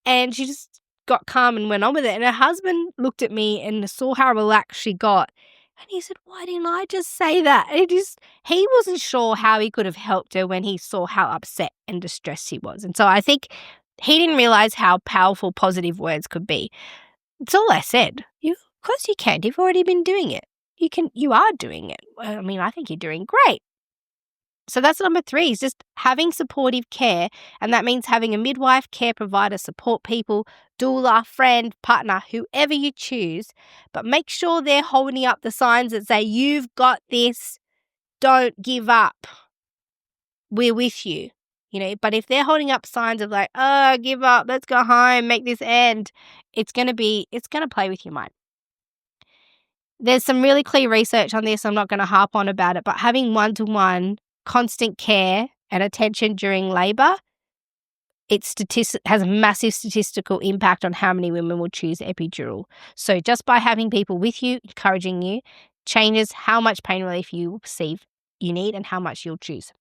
And she just got calm and went on with it. And her husband looked at me and saw how relaxed she got. And he said, why didn't I just say that? He wasn't sure how he could have helped her when he saw how upset and distressed she was. And so I think he didn't realize how powerful positive words could be. It's all I said. Of course you can. You've already been doing it. You are doing it. I mean, I think you're doing great. So that's number 3 is just having supportive care. And that means having a midwife, care provider, support people, doula, friend, partner, whoever you choose. But make sure they're holding up the signs that say, you've got this. Don't give up. We're with you. But if they're holding up signs of like, oh, give up, let's go home, make this end, it's going to play with your mind. There's some really clear research on this. I'm not going to harp on about it, but having one-to-one constant care and attention during labor, has a massive statistical impact on how many women will choose epidural. So just by having people with you, encouraging you, changes how much pain relief you perceive you need and how much you'll choose.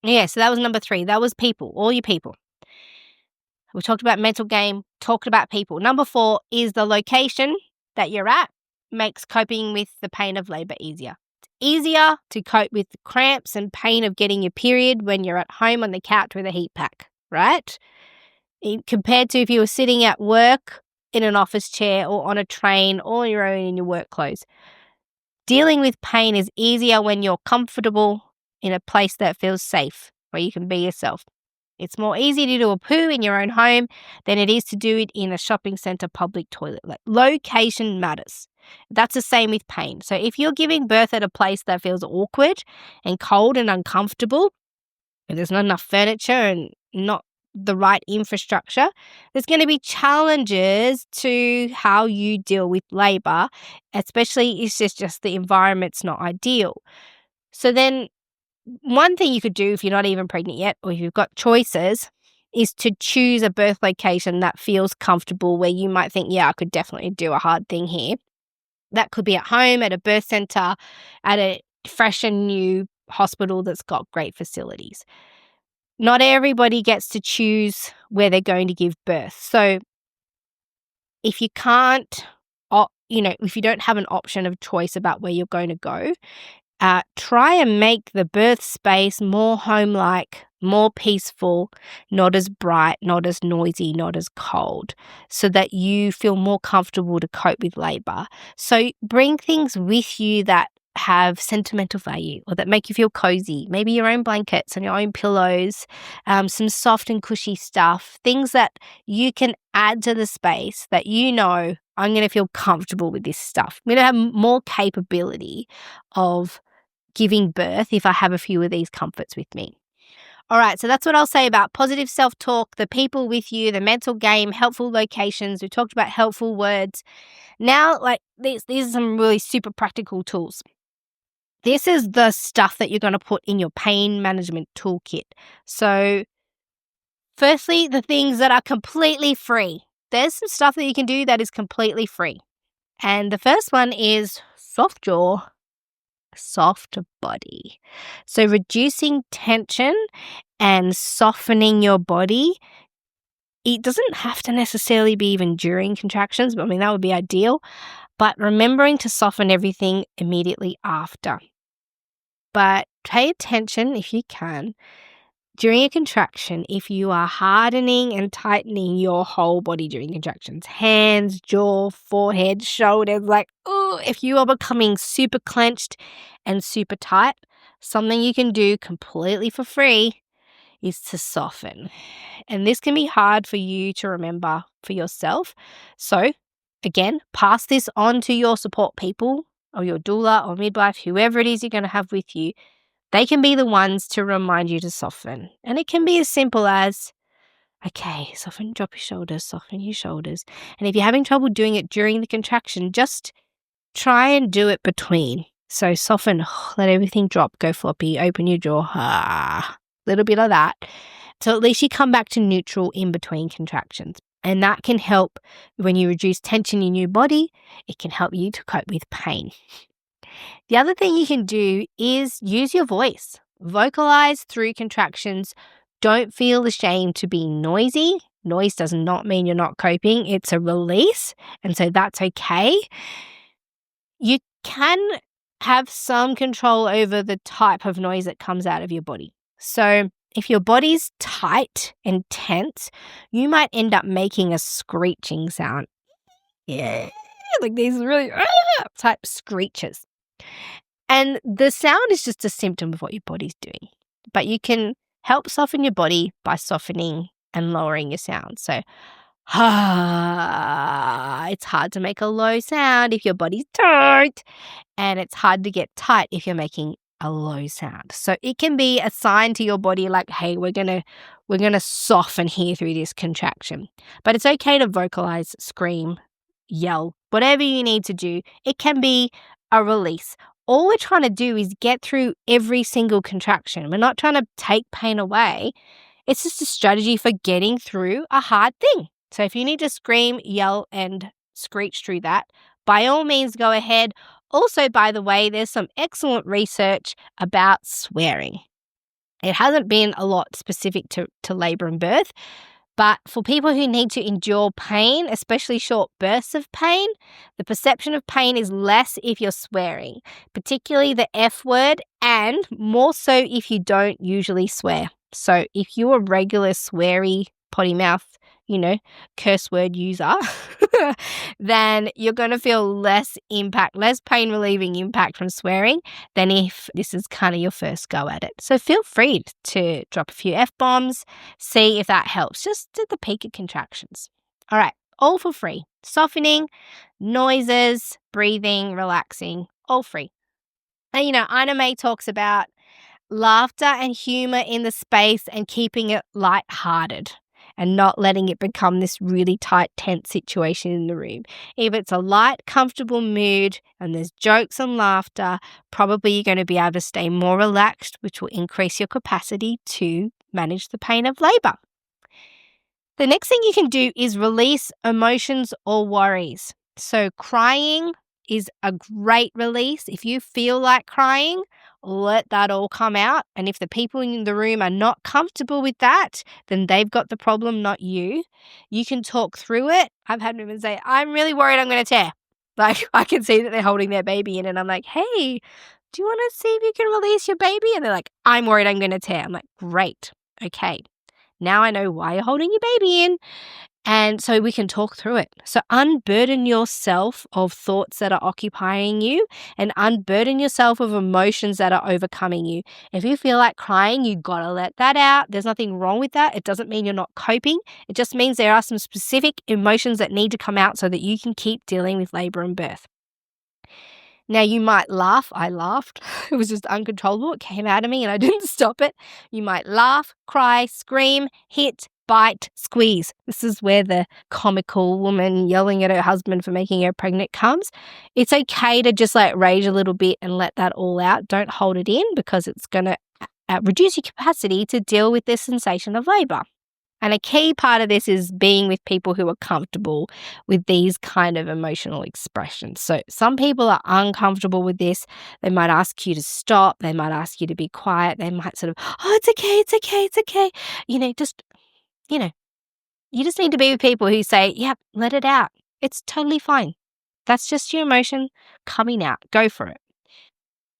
Yeah, so that was number 3. That was people, all your people. We talked about mental game, talked about people. Number 4 is the location that you're at makes coping with the pain of labor easier. It's easier to cope with the cramps and pain of getting your period when you're at home on the couch with a heat pack, right? Compared to if you were sitting at work in an office chair or on a train or on your own in your work clothes. Dealing with pain is easier when you're comfortable in a place that feels safe, where you can be yourself. It's more easy to do a poo in your own home than it is to do it in a shopping centre public toilet. Location matters. That's the same with pain. So if you're giving birth at a place that feels awkward and cold and uncomfortable, and there's not enough furniture and not the right infrastructure, there's going to be challenges to how you deal with labour, especially if it's just the environment's not ideal. So then one thing you could do if you're not even pregnant yet or if you've got choices is to choose a birth location that feels comfortable where you might think, yeah, I could definitely do a hard thing here. That could be at home, at a birth centre, at a fresh and new hospital that's got great facilities. Not everybody gets to choose where they're going to give birth. So if you can't, if you don't have an option of choice about where you're going to go, try and make the birth space more home-like, more peaceful, not as bright, not as noisy, not as cold, so that you feel more comfortable to cope with labour. So bring things with you that have sentimental value or that make you feel cozy. Maybe your own blankets and your own pillows, some soft and cushy stuff, things that you can add to the space that I'm going to feel comfortable with this stuff. I'm going to have more capability of giving birth if I have a few of these comforts with me. All right, so that's what I'll say about positive self-talk, the people with you, the mental game, helpful locations. We talked about helpful words. Now, these are some really super practical tools. This is the stuff that you're going to put in your pain management toolkit. So, firstly, the things that are completely free. There's some stuff that you can do that is completely free. And the first one is soft jaw, soft body. So, reducing tension and softening your body. It doesn't have to necessarily be even during contractions, but that would be ideal. But remembering to soften everything immediately after. But pay attention, if you can, during a contraction, if you are hardening and tightening your whole body during contractions, hands, jaw, forehead, shoulders, if you are becoming super clenched and super tight, something you can do completely for free is to soften. And this can be hard for you to remember for yourself. So, again, pass this on to your support people or your doula or midwife, whoever it is you're going to have with you. They can be the ones to remind you to soften. And it can be as simple as, okay, soften, drop your shoulders, soften your shoulders. And if you're having trouble doing it during the contraction, just try and do it between. So soften, let everything drop, go floppy, open your jaw, little bit of that. So at least you come back to neutral in between contractions. And that can help when you reduce tension in your body. It can help you to cope with pain. The other thing you can do is use your voice. Vocalize through contractions. Don't feel ashamed to be noisy. Noise does not mean you're not coping. It's a release. And so that's okay. You can have some control over the type of noise that comes out of your body. So if your body's tight and tense, you might end up making a screeching sound. Yeah, like these really type screeches. And the sound is just a symptom of what your body's doing. But you can help soften your body by softening and lowering your sound. So, it's hard to make a low sound if your body's tight, and it's hard to get tight if you're making a low sound. So it can be a sign to your body like, hey, we're gonna soften here through this contraction. But it's okay to vocalize, scream, yell, whatever you need to do. It can be a release. All we're trying to do is get through every single contraction. We're not trying to take pain away. It's just a strategy for getting through a hard thing. So if you need to scream, yell, and screech through that, by all means, go ahead. Also, by the way, there's some excellent research about swearing. It hasn't been a lot specific to labor and birth, but for people who need to endure pain, especially short bursts of pain, the perception of pain is less if you're swearing, particularly the F word, and more so if you don't usually swear. So if you're a regular sweary, potty mouth, curse word user, then you're going to feel less pain relieving impact from swearing than if this is kind of your first go at it. So feel free to drop a few F-bombs, see if that helps, just at the peak of contractions. All right, all for free. Softening, noises, breathing, relaxing, all free. And Ina May talks about laughter and humor in the space and keeping it lighthearted and not letting it become this really tight, tense situation in the room. If it's a light, comfortable mood and there's jokes and laughter, probably you're going to be able to stay more relaxed, which will increase your capacity to manage the pain of labor. The next thing you can do is release emotions or worries. So crying is a great release. If you feel like crying, let that all come out. And if the people in the room are not comfortable with that, then they've got the problem, not you. You can talk through it. I've had women say, I'm really worried I'm going to tear. Like, I can see that they're holding their baby in, and I'm like, hey, do you want to see if you can release your baby? And they're like, I'm worried I'm going to tear. I'm like, great. Okay. Now I know why you're holding your baby in. And so we can talk through it. So unburden yourself of thoughts that are occupying you and unburden yourself of emotions that are overcoming you. If you feel like crying, you got to let that out. There's nothing wrong with that. It doesn't mean you're not coping. It just means there are some specific emotions that need to come out so that you can keep dealing with labor and birth. Now, you might laugh. I laughed. It was just uncontrollable. It came out of me and I didn't stop it. You might laugh, cry, scream, hit, bite, squeeze. This is where the comical woman yelling at her husband for making her pregnant comes. It's okay to just rage a little bit and let that all out. Don't hold it in because it's going to reduce your capacity to deal with the sensation of labor. And a key part of this is being with people who are comfortable with these kind of emotional expressions. So some people are uncomfortable with this. They might ask you to stop. They might ask you to be quiet. They might sort of, oh, it's okay, it's okay, it's okay. You just need to be with people who say, yeah, let it out. It's totally fine. That's just your emotion coming out. Go for it.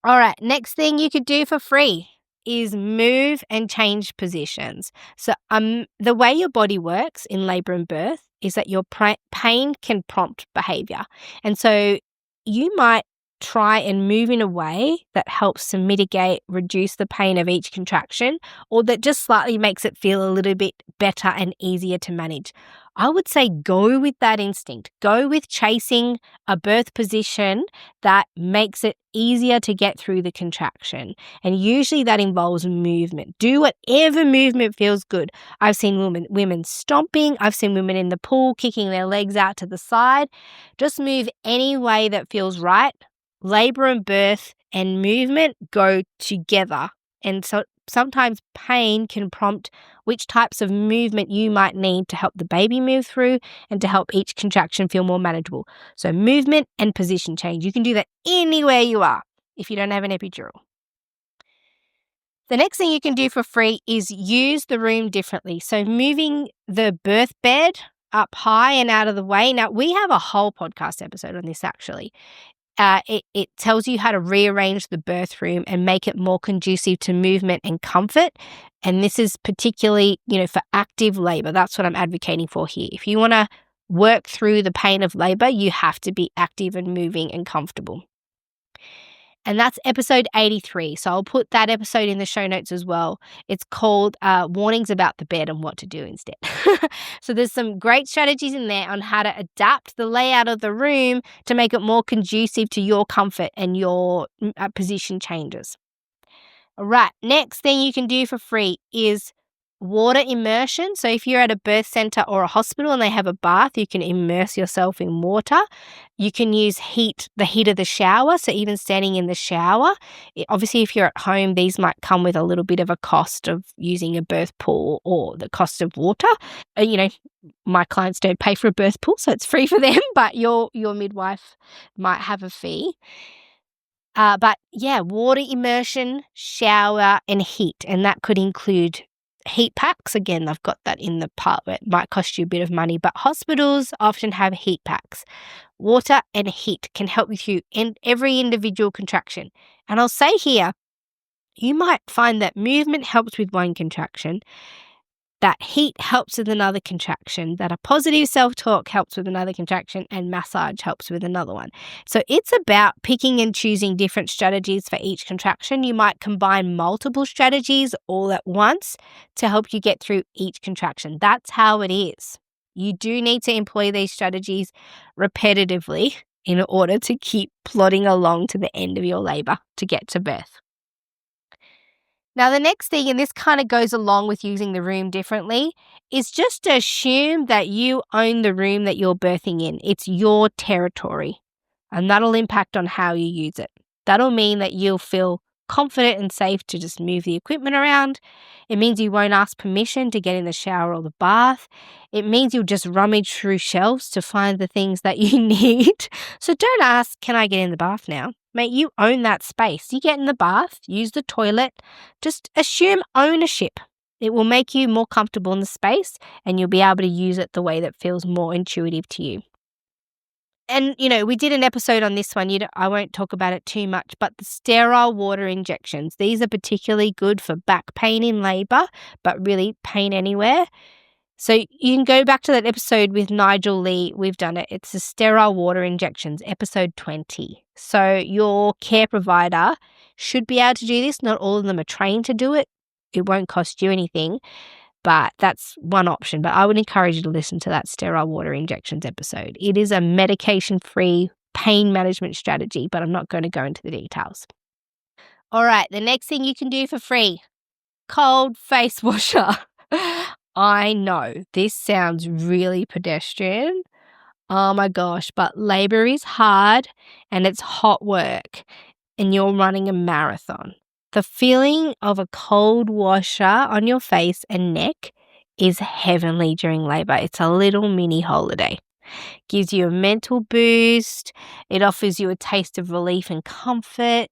All right, next thing you could do for free is move and change positions. So the way your body works in labor and birth is that your pain can prompt behavior. And so you might try and move in a way that helps to mitigate, reduce the pain of each contraction, or that just slightly makes it feel a little bit better and easier to manage. I would say go with that instinct. Go with chasing a birth position that makes it easier to get through the contraction. And usually that involves movement. Do whatever movement feels good. I've seen women stomping. I've seen women in the pool kicking their legs out to the side. Just move any way that feels right. Labor and birth and movement go together. And so sometimes pain can prompt which types of movement you might need to help the baby move through and to help each contraction feel more manageable. So movement and position change. You can do that anywhere you are if you don't have an epidural. The next thing you can do for free is use the room differently. So moving the birth bed up high and out of the way. Now, we have a whole podcast episode on this actually. It tells you how to rearrange the birth room and make it more conducive to movement and comfort. And this is particularly, for active labor. That's what I'm advocating for here. If you want to work through the pain of labor, you have to be active and moving and comfortable. And that's episode 83. So I'll put that episode in the show notes as well. It's called Warnings About the Bed and What to Do Instead. So there's some great strategies in there on how to adapt the layout of the room to make it more conducive to your comfort and your position changes. All right, next thing you can do for free is water immersion. So if you're at a birth center or a hospital and they have a bath, you can immerse yourself in water. You can use the heat of the shower. So even standing in the shower, obviously if you're at home, these might come with a little bit of a cost of using a birth pool or the cost of water. My clients don't pay for a birth pool, so it's free for them, but your midwife might have a fee. But yeah, water immersion, shower, and heat. And that could include heat packs. Again, I've got that in the part where it might cost you a bit of money, but hospitals often have heat packs. Water and heat can help with you in every individual contraction. And I'll say here, you might find that movement helps with one contraction, that heat helps with another contraction, that a positive self-talk helps with another contraction, and massage helps with another one. So it's about picking and choosing different strategies for each contraction. You might combine multiple strategies all at once to help you get through each contraction. That's how it is. You do need to employ these strategies repetitively in order to keep plodding along to the end of your labor to get to birth. Now, the next thing, and this kind of goes along with using the room differently, is just to assume that you own the room that you're birthing in. It's your territory, and that'll impact on how you use it. That'll mean that you'll feel confident and safe to just move the equipment around. It means you won't ask permission to get in the shower or the bath. It means you'll just rummage through shelves to find the things that you need. So don't ask, can I get in the bath now? Mate, you own that space. You get in the bath, use the toilet, just assume ownership. It will make you more comfortable in the space and you'll be able to use it the way that feels more intuitive to you. And, we did an episode on this one. I won't talk about it too much, but the sterile water injections, these are particularly good for back pain in labor, but really pain anywhere. So you can go back to that episode with Nigel Lee. We've done it. It's the sterile water injections, episode 20. So your care provider should be able to do this. Not all of them are trained to do it. It won't cost you anything, but that's one option. But I would encourage you to listen to that sterile water injections episode. It is a medication-free pain management strategy, but I'm not going to go into the details. All right, the next thing you can do for free, cold face washer. I know this sounds really pedestrian. Oh my gosh, but labor is hard and it's hot work and you're running a marathon. The feeling of a cold washer on your face and neck is heavenly during labor. It's a little mini holiday. Gives you a mental boost. It offers you a taste of relief and comfort.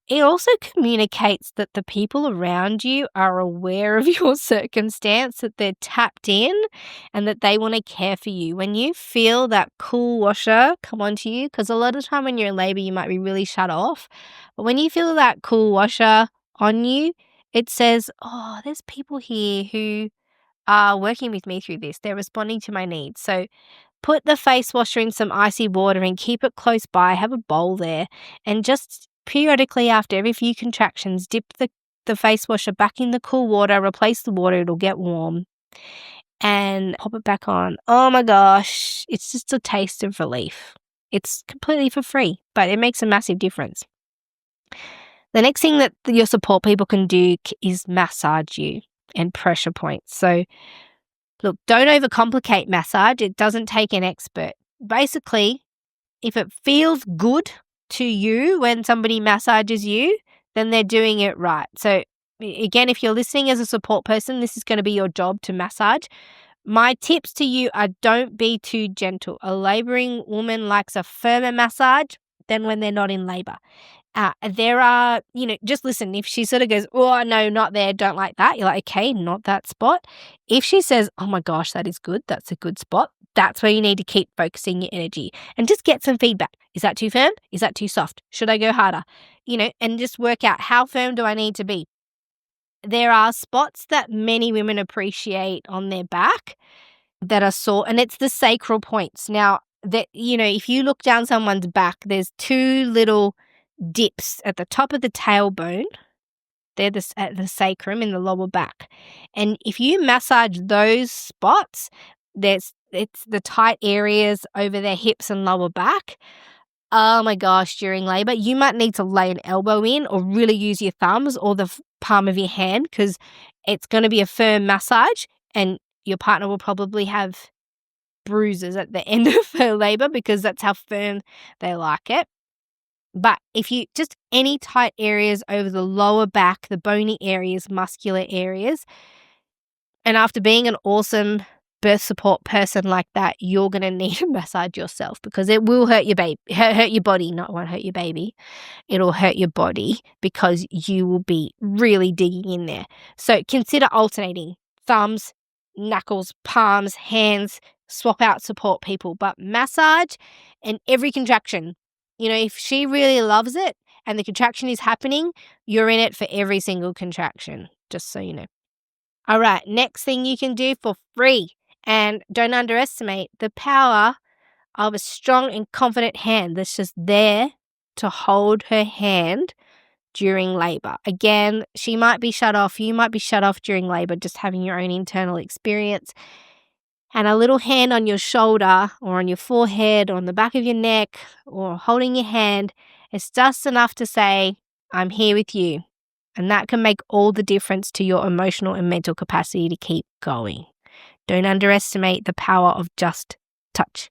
It also communicates that the people around you are aware of your circumstance, that they're tapped in and that they want to care for you. When you feel that cool washer come onto you, because a lot of the time when you're in labor, you might be really shut off. But when you feel that cool washer on you, it says, oh, there's people here who are working with me through this. They're responding to my needs. So put the face washer in some icy water and keep it close by. Have a bowl there and just periodically after every few contractions, dip the face washer back in the cool water, replace the water, it'll get warm, and pop it back on. Oh my gosh, it's just a taste of relief. It's completely for free, but it makes a massive difference. The next thing that your support people can do is massage you and pressure points. So look, don't overcomplicate massage. It doesn't take an expert. Basically, if it feels good to you when somebody massages you, then they're doing it right. So again, if you're listening as a support person, this is going to be your job to massage. My tips to you are don't be too gentle. A laboring woman likes a firmer massage than when they're not in labor. There are, just listen. If she sort of goes, oh, no, not there, don't like that, you're like, okay, not that spot. If she says, oh my gosh, that is good, that's a good spot, that's where you need to keep focusing your energy and just get some feedback. Is that too firm? Is that too soft? Should I go harder? And just work out how firm do I need to be. There are spots that many women appreciate on their back that are sore, and it's the sacral points. Now, that if you look down someone's back, there's two little dips at the top of the tailbone. They're at the sacrum in the lower back. And if you massage those spots, it's the tight areas over their hips and lower back. Oh my gosh, during labor, you might need to lay an elbow in or really use your thumbs or the palm of your hand because it's going to be a firm massage and your partner will probably have bruises at the end of her labor because that's how firm they like it. But if you just any tight areas over the lower back, the bony areas, muscular areas, and after being an awesome birth support person like that, you're going to need a massage yourself because it will hurt your baby, hurt your body. Not won't hurt your baby. It'll hurt your body because you will be really digging in there. So consider alternating thumbs, knuckles, palms, hands, swap out support people, but massage and every contraction. If she really loves it and the contraction is happening, you're in it for every single contraction, just so you know. All right, next thing you can do for free, and don't underestimate the power of a strong and confident hand that's just there to hold her hand during labor. Again, she might be shut off, you might be shut off during labor, just having your own internal experience. And a little hand on your shoulder or on your forehead or on the back of your neck or holding your hand, it's just enough to say, I'm here with you. And that can make all the difference to your emotional and mental capacity to keep going. Don't underestimate the power of just touch.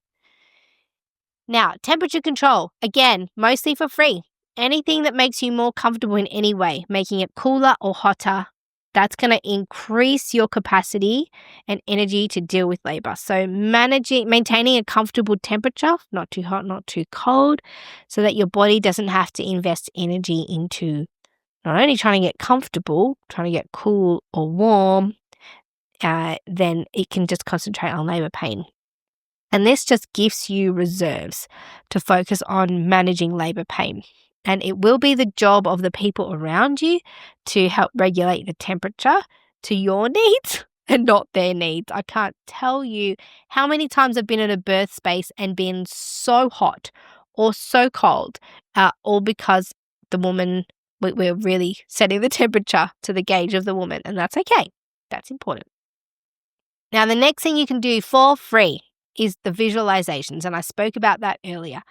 Now, temperature control, again, mostly for free. Anything that makes you more comfortable in any way, making it cooler or hotter, that's going to increase your capacity and energy to deal with labor. So maintaining a comfortable temperature, not too hot, not too cold, so that your body doesn't have to invest energy into not only trying to get comfortable, trying to get cool or warm, then it can just concentrate on labor pain. And this just gives you reserves to focus on managing labor pain. And it will be the job of the people around you to help regulate the temperature to your needs and not their needs. I can't tell you how many times I've been in a birth space and been so hot or so cold, all because the woman, we're really setting the temperature to the gauge of the woman, and that's okay. That's important. Now, the next thing you can do for free is the visualizations, and I spoke about that earlier.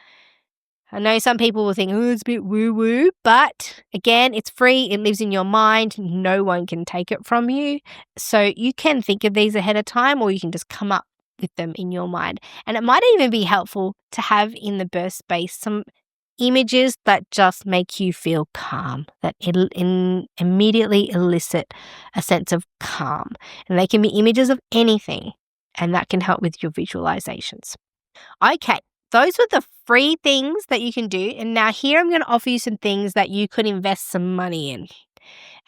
I know some people will think, oh, it's a bit woo-woo, but again, it's free. It lives in your mind. No one can take it from you. So you can think of these ahead of time, or you can just come up with them in your mind. And it might even be helpful to have in the birth space some images that just make you feel calm, that immediately elicit a sense of calm. And they can be images of anything, and that can help with your visualizations. Okay, those were the free things that you can do. And now here I'm going to offer you some things that you could invest some money in.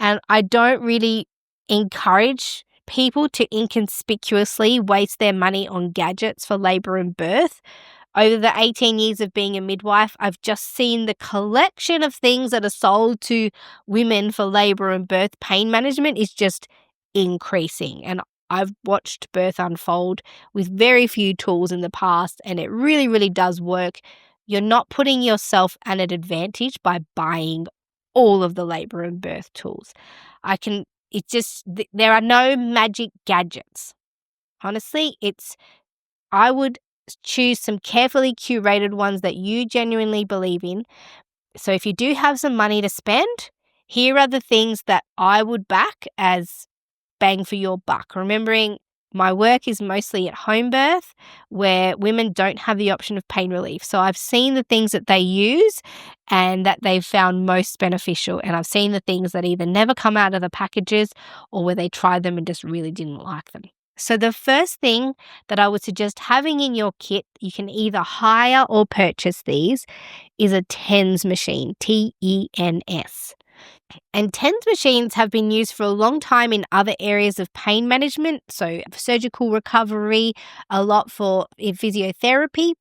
And I don't really encourage people to inconspicuously waste their money on gadgets for labor and birth. Over the 18 years of being a midwife, I've just seen the collection of things that are sold to women for labor and birth pain management is just increasing. And I've watched birth unfold with very few tools in the past, and it really, really does work. You're not putting yourself at an advantage by buying all of the labor and birth tools. There are no magic gadgets. Honestly, I would choose some carefully curated ones that you genuinely believe in. So if you do have some money to spend, here are the things that I would back as bang for your buck. Remembering my work is mostly at home birth where women don't have the option of pain relief. So I've seen the things that they use and that they've found most beneficial. And I've seen the things that either never come out of the packages or where they tried them and just really didn't like them. So the first thing that I would suggest having in your kit, you can either hire or purchase these, is a TENS machine, TENS. And TENS machines have been used for a long time in other areas of pain management, so surgical recovery, a lot for physiotherapy.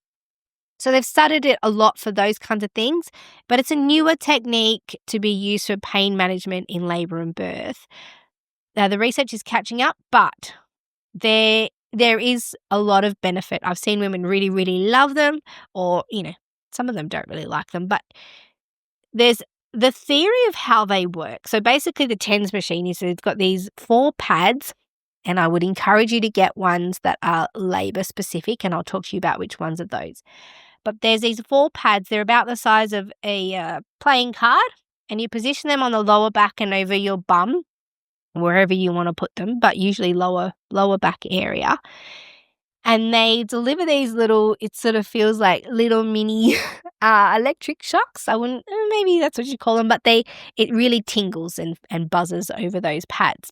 So they've studied it a lot for those kinds of things, but it's a newer technique to be used for pain management in labor and birth. Now, the research is catching up, but there is a lot of benefit. I've seen women really, really love them, or, some of them don't really like them, but there's the theory of how they work. So basically the TENS machine is it's got these 4 pads, and I would encourage you to get ones that are labor specific, and I'll talk to you about which ones are those. But there's these 4 pads. They're about the size of a playing card, and you position them on the lower back and over your bum, wherever you want to put them, but usually lower back area. And they deliver these it sort of feels like little mini electric shocks. Maybe that's what you call them, but it really tingles and buzzes over those pads.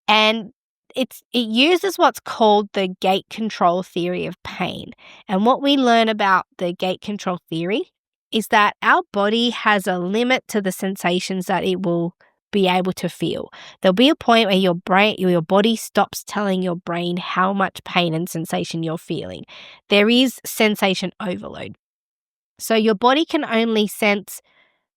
And it uses what's called the gate control theory of pain. And what we learn about the gate control theory is that our body has a limit to the sensations that it will be able to feel. There'll be a point where your body stops telling your brain how much pain and sensation you're feeling. There is sensation overload. So your body can only sense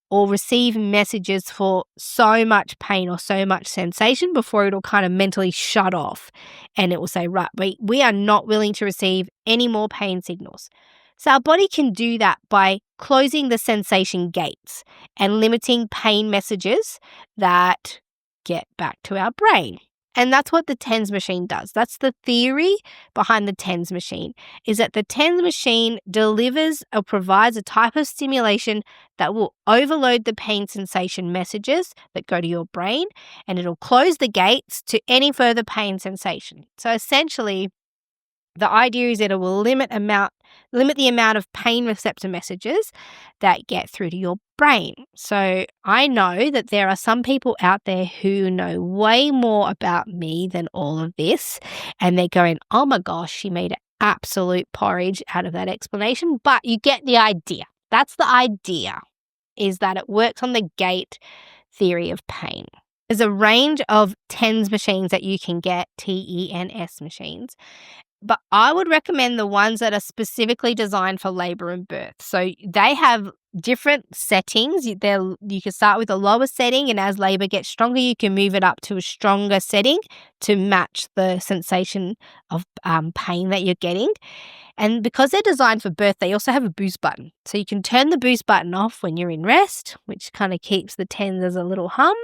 or receive messages for so much pain or so much sensation before it'll kind of mentally shut off, and it will say, right, we are not willing to receive any more pain signals. So our body can do that by closing the sensation gates and limiting pain messages that get back to our brain. And that's what the TENS machine does. That's the theory behind the TENS machine, is that the TENS machine delivers or provides a type of stimulation that will overload the pain sensation messages that go to your brain, and it'll close the gates to any further pain sensation. So essentially, the idea is that it will limit the amount of pain receptor messages that get through to your brain. So I know that there are some people out there who know way more about me than all of this, and they're going, oh my gosh, she made absolute porridge out of that explanation. But you get the idea. That's the idea, is that it works on the gate theory of pain. There's a range of TENS machines that you can get, TENS machines. But I would recommend the ones that are specifically designed for labor and birth. So they have different settings. You can start with a lower setting, and as labor gets stronger, you can move it up to a stronger setting to match the sensation of pain that you're getting. And because they're designed for birth, they also have a boost button. So you can turn the boost button off when you're in rest, which kind of keeps the tens as a little hum.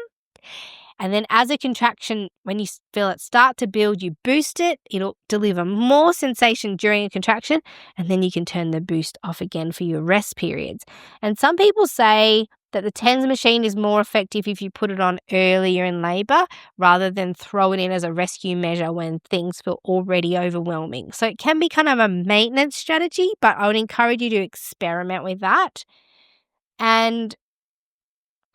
And then as a contraction, when you feel it start to build, you boost it. It'll deliver more sensation during a contraction, and then you can turn the boost off again for your rest periods. And some people say that the TENS machine is more effective if you put it on earlier in labour rather than throw it in as a rescue measure when things feel already overwhelming. So it can be kind of a maintenance strategy, but I would encourage you to experiment with that. And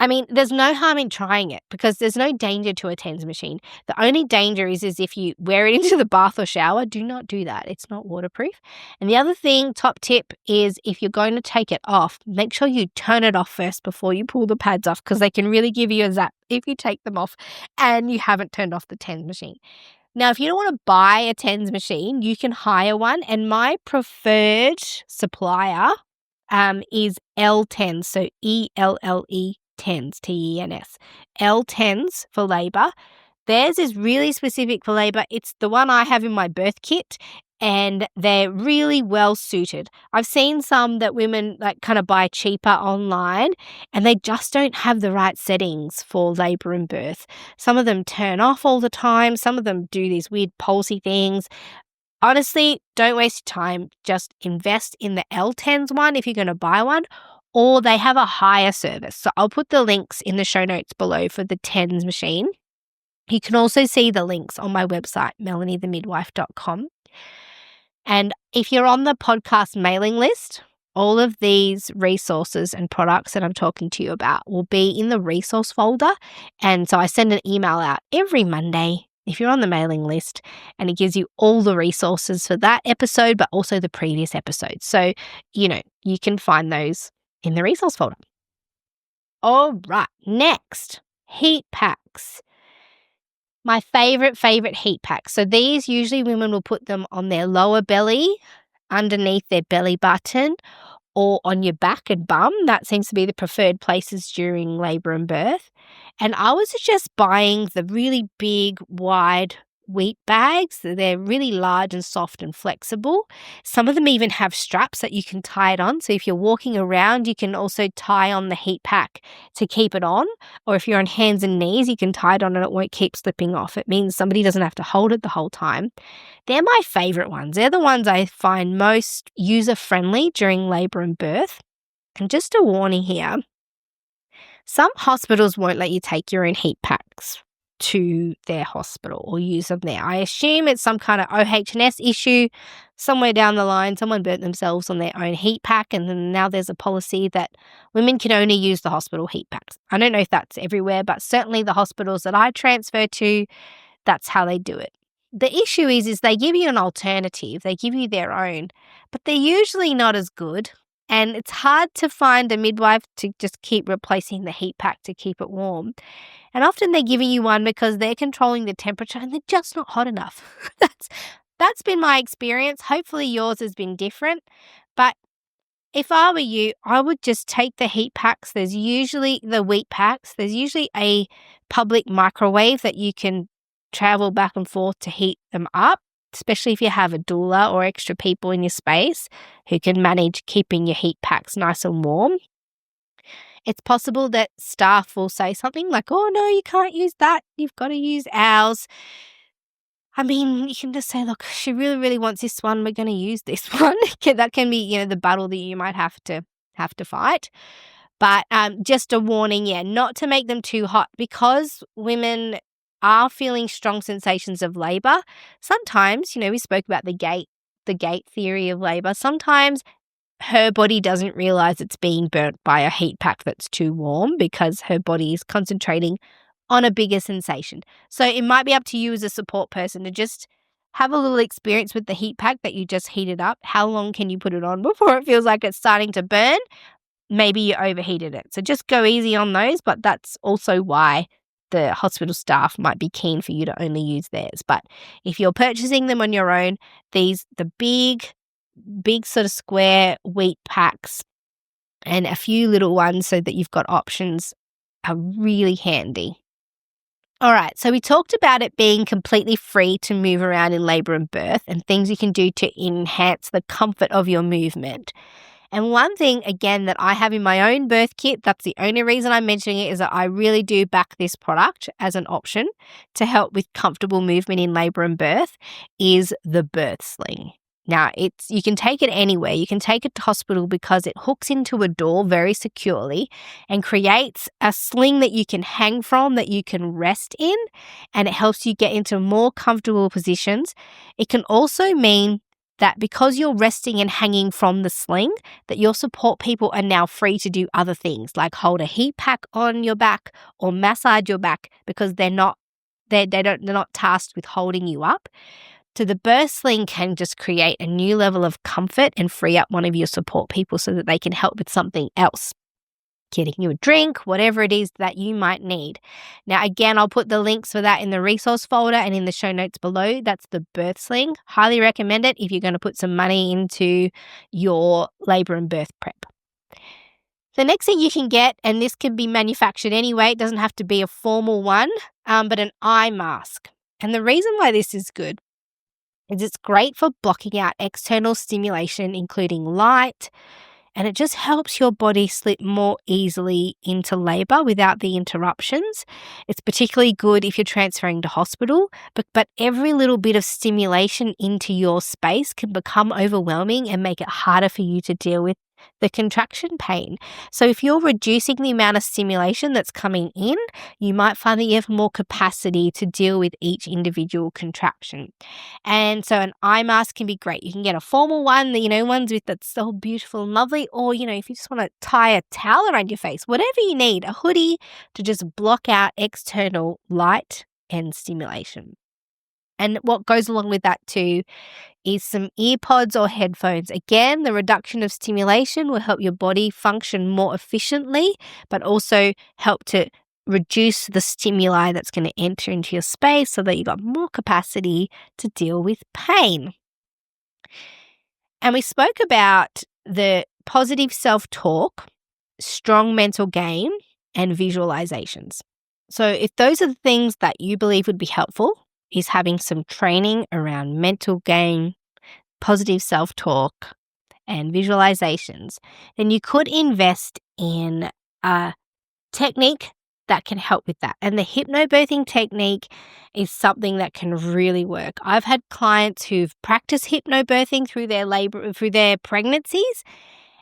I mean, there's no harm in trying it because there's no danger to a TENS machine. The only danger is if you wear it into the bath or shower. Do not do that. It's not waterproof. And the other thing, top tip, is if you're going to take it off, make sure you turn it off first before you pull the pads off because they can really give you a zap if you take them off and you haven't turned off the TENS machine. Now, if you don't want to buy a TENS machine, you can hire one. And my preferred supplier is L10, so ELLE. TENS, TENS. L10s for labour. Theirs is really specific for labour. It's the one I have in my birth kit, and they're really well suited. I've seen some that women kind of buy cheaper online, and they just don't have the right settings for labour and birth. Some of them turn off all the time. Some of them do these weird pulsy things. Honestly, don't waste your time. Just invest in the L10s one if you're going to buy one, or they have a higher service. So I'll put the links in the show notes below for the TENS machine. You can also see the links on my website, melaniethemidwife.com. And if you're on the podcast mailing list, all of these resources and products that I'm talking to you about will be in the resource folder. And so I send an email out every Monday if you're on the mailing list, and it gives you all the resources for that episode, but also the previous episode. So, you can find those in the resource folder. All right, next, heat packs. My favorite heat packs. So these usually women will put them on their lower belly, underneath their belly button, or on your back and bum. That seems to be the preferred places during labour and birth. And I was just buying the really big, wide wheat bags. They're really large and soft and flexible. Some of them even have straps that you can tie it on. So if you're walking around, you can also tie on the heat pack to keep it on. Or if you're on hands and knees, you can tie it on and it won't keep slipping off. It means somebody doesn't have to hold it the whole time. They're my favourite ones. They're the ones I find most user-friendly during labour and birth. And just a warning here, some hospitals won't let you take your own heat packs to their hospital or use them there. I assume it's some kind of OH&S issue. Somewhere down the line, someone burnt themselves on their own heat pack, and then now there's a policy that women can only use the hospital heat packs. I don't know if that's everywhere, but certainly the hospitals that I transfer to, that's how they do it. The issue is they give you an alternative. They give you their own, but they're usually not as good. And it's hard to find a midwife to just keep replacing the heat pack to keep it warm. And often they're giving you one because they're controlling the temperature and they're just not hot enough. That's been my experience. Hopefully yours has been different. But if I were you, I would just take the heat packs. There's usually the wheat packs. There's usually a public microwave that you can travel back and forth to heat them up, especially if you have a doula or extra people in your space who can manage keeping your heat packs nice and warm. It's possible that staff will say something like, "Oh, no, you can't use that. You've got to use ours." I mean, you can just say, "Look, she really, really wants this one. We're going to use this one." That can be, the battle that you might have to fight. But just a warning, not to make them too hot because women are feeling strong sensations of labour. Sometimes, we spoke about the gate theory of labour. Sometimes her body doesn't realise it's being burnt by a heat pack that's too warm because her body is concentrating on a bigger sensation. So it might be up to you as a support person to just have a little experience with the heat pack that you just heated up. How long can you put it on before it feels like it's starting to burn? Maybe you overheated it. So just go easy on those, but that's also why the hospital staff might be keen for you to only use theirs. But if you're purchasing them on your own, the big sort of square wheat packs and a few little ones so that you've got options are really handy. All right, so we talked about it being completely free to move around in labor and birth and things you can do to enhance the comfort of your movement. And one thing, again, that I have in my own birth kit, that's the only reason I'm mentioning it, is that I really do back this product as an option to help with comfortable movement in labor and birth, is the birth sling. Now, you can take it anywhere. You can take it to hospital because it hooks into a door very securely and creates a sling that you can hang from, that you can rest in, and it helps you get into more comfortable positions. It can also mean that because you're resting and hanging from the sling, that your support people are now free to do other things like hold a heat pack on your back or massage your back because they're not tasked with holding you up. So the birth sling can just create a new level of comfort and free up one of your support people so that they can help with something else. Getting you a drink, whatever it is that you might need. Now, again, I'll put the links for that in the resource folder and in the show notes below. That's the birth sling. Highly recommend it if you're going to put some money into your labor and birth prep. The next thing you can get, and this can be manufactured anyway, it doesn't have to be a formal one, but an eye mask. And the reason why this is good is it's great for blocking out external stimulation, including light, and it just helps your body slip more easily into labor without the interruptions. It's particularly good if you're transferring to hospital, but every little bit of stimulation into your space can become overwhelming and make it harder for you to deal with the contraction pain. So if you're reducing the amount of stimulation that's coming in, you might find that you have more capacity to deal with each individual contraction. And so an eye mask can be great. You can get a formal one, ones with that's so beautiful and lovely, or, if you just want to tie a towel around your face, whatever you need, a hoodie to just block out external light and stimulation. And what goes along with that too is some earpods or headphones. Again, the reduction of stimulation will help your body function more efficiently, but also help to reduce the stimuli that's going to enter into your space so that you've got more capacity to deal with pain. And we spoke about the positive self-talk, strong mental game, and visualizations. So if those are the things that you believe would be helpful, is having some training around mental game, positive self-talk, and visualizations, then you could invest in a technique that can help with that. And the hypnobirthing technique is something that can really work. I've had clients who've practiced hypnobirthing through their pregnancies,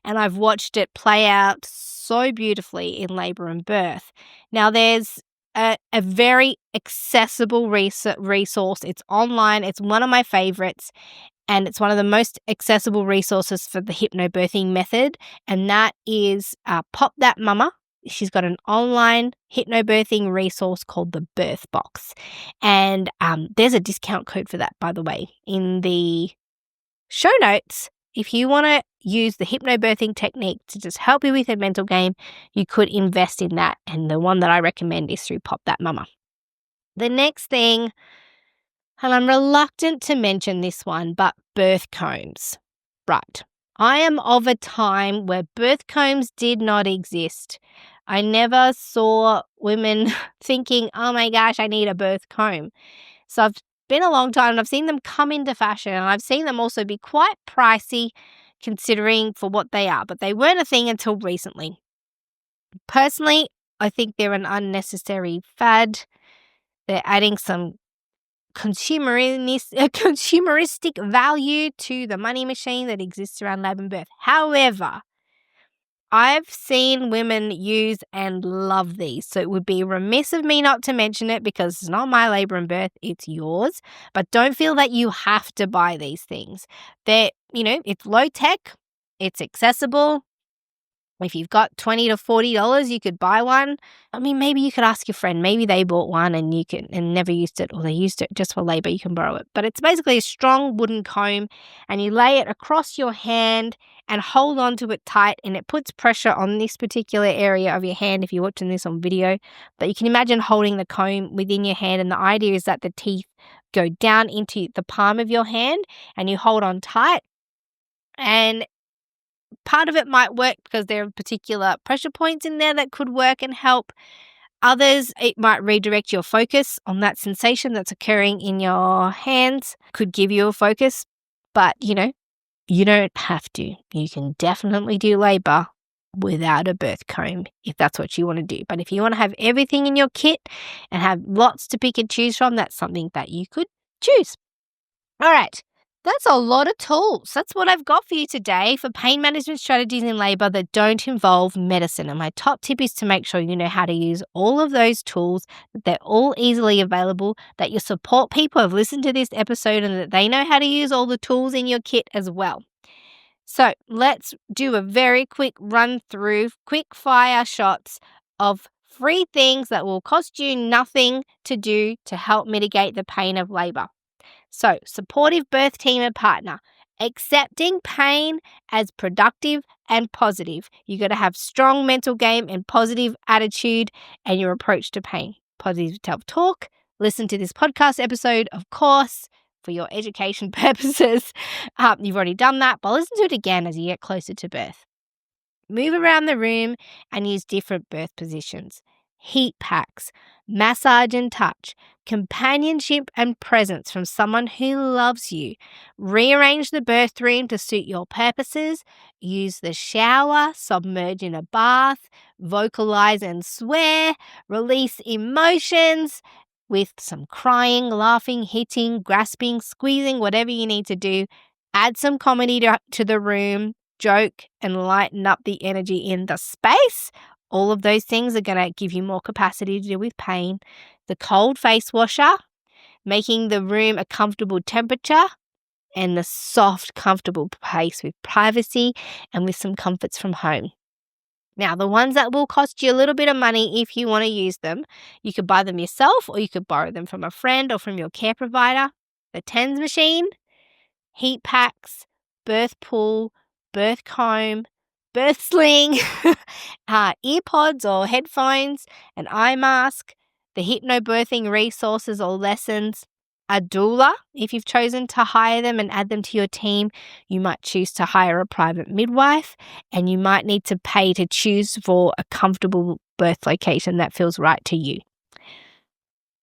and I've watched it play out so beautifully in labor and birth. Now, there's a very accessible resource. It's online. It's one of my favorites, and it's one of the most accessible resources for the hypnobirthing method, and that is Pop That Mama. She's got an online hypnobirthing resource called the Birth Box, and there's a discount code for that, by the way, in the show notes. If you want to use the hypnobirthing technique to just help you with your mental game, you could invest in that. And the one that I recommend is through Pop That Mama. The next thing, and I'm reluctant to mention this one, but birth combs. Right. I am of a time where birth combs did not exist. I never saw women thinking, oh my gosh, I need a birth comb. So I've been a long time and I've seen them come into fashion, and I've seen them also be quite pricey considering for what they are, but they weren't a thing until recently. Personally, I think they're an unnecessary fad. They're adding some consumeristic value to the money machine that exists around labor and birth. However, I've seen women use and love these, so it would be remiss of me not to mention it because it's not my labor and birth, it's yours. But don't feel that you have to buy these things. It's low tech, it's accessible, If you've got $20 to $40, you could buy one. I mean, maybe you could ask your friend. Maybe they bought one and never used it, or they used it just for labor. You can borrow it. But it's basically a strong wooden comb, and you lay it across your hand and hold on to it tight, and it puts pressure on this particular area of your hand if you're watching this on video. But you can imagine holding the comb within your hand, and the idea is that the teeth go down into the palm of your hand and you hold on tight. And part of it might work because there are particular pressure points in there that could work and help. Others, it might redirect your focus on that sensation that's occurring in your hands, could give you a focus. But, you don't have to. You can definitely do labor without a birth comb if that's what you want to do. But if you want to have everything in your kit and have lots to pick and choose from, that's something that you could choose. All right. That's a lot of tools. That's what I've got for you today for pain management strategies in labor that don't involve medicine. And my top tip is to make sure you know how to use all of those tools, that they're all easily available, that your support people have listened to this episode and that they know how to use all the tools in your kit as well. So let's do a very quick run through, quick fire shots of 3 things that will cost you nothing to do to help mitigate the pain of labor. So, supportive birth team and partner, accepting pain as productive and positive. You got to have strong mental game and positive attitude and your approach to pain. Positive self-talk. Listen to this podcast episode, of course, for your education purposes. You've already done that, but listen to it again as you get closer to birth. Move around the room and use different birth positions. Heat packs, massage and touch, companionship and presence from someone who loves you. Rearrange the birth room to suit your purposes. Use the shower, submerge in a bath, vocalize and swear, release emotions with some crying, laughing, hitting, grasping, squeezing, whatever you need to do. Add some comedy to the room, joke and lighten up the energy in the space. All of those things are going to give you more capacity to deal with pain. The cold face washer, making the room a comfortable temperature, and the soft, comfortable place with privacy and with some comforts from home. Now, the ones that will cost you a little bit of money if you want to use them, you could buy them yourself or you could borrow them from a friend or from your care provider. The TENS machine, heat packs, birth pool, birth comb, birth sling, earpods or headphones, an eye mask, the hypnobirthing resources or lessons, a doula. If you've chosen to hire them and add them to your team, you might choose to hire a private midwife, and you might need to pay to choose for a comfortable birth location that feels right to you.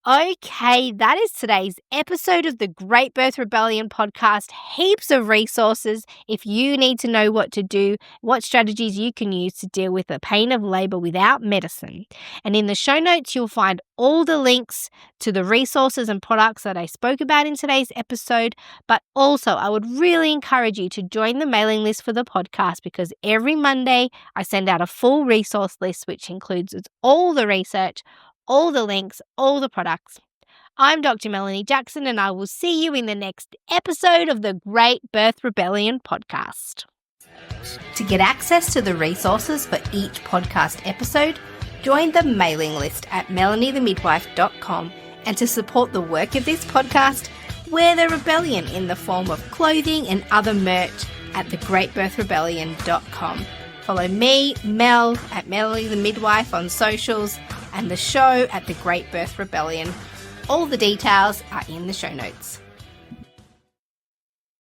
Okay, that is today's episode of the Great Birth Rebellion podcast. Heaps of resources if you need to know what to do, what strategies you can use to deal with the pain of labor without medicine. And in the show notes, you'll find all the links to the resources and products that I spoke about in today's episode. But also, I would really encourage you to join the mailing list for the podcast, because every Monday I send out a full resource list, which includes all the research, all the links, all the products. I'm Dr. Melanie Jackson, and I will see you in the next episode of the Great Birth Rebellion podcast. To get access to the resources for each podcast episode, join the mailing list at melaniethemidwife.com, and to support the work of this podcast, wear the rebellion in the form of clothing and other merch at thegreatbirthrebellion.com. Follow me, Mel, at Melanie the Midwife on socials, and the show at The Great Birth Rebellion. All the details are in the show notes.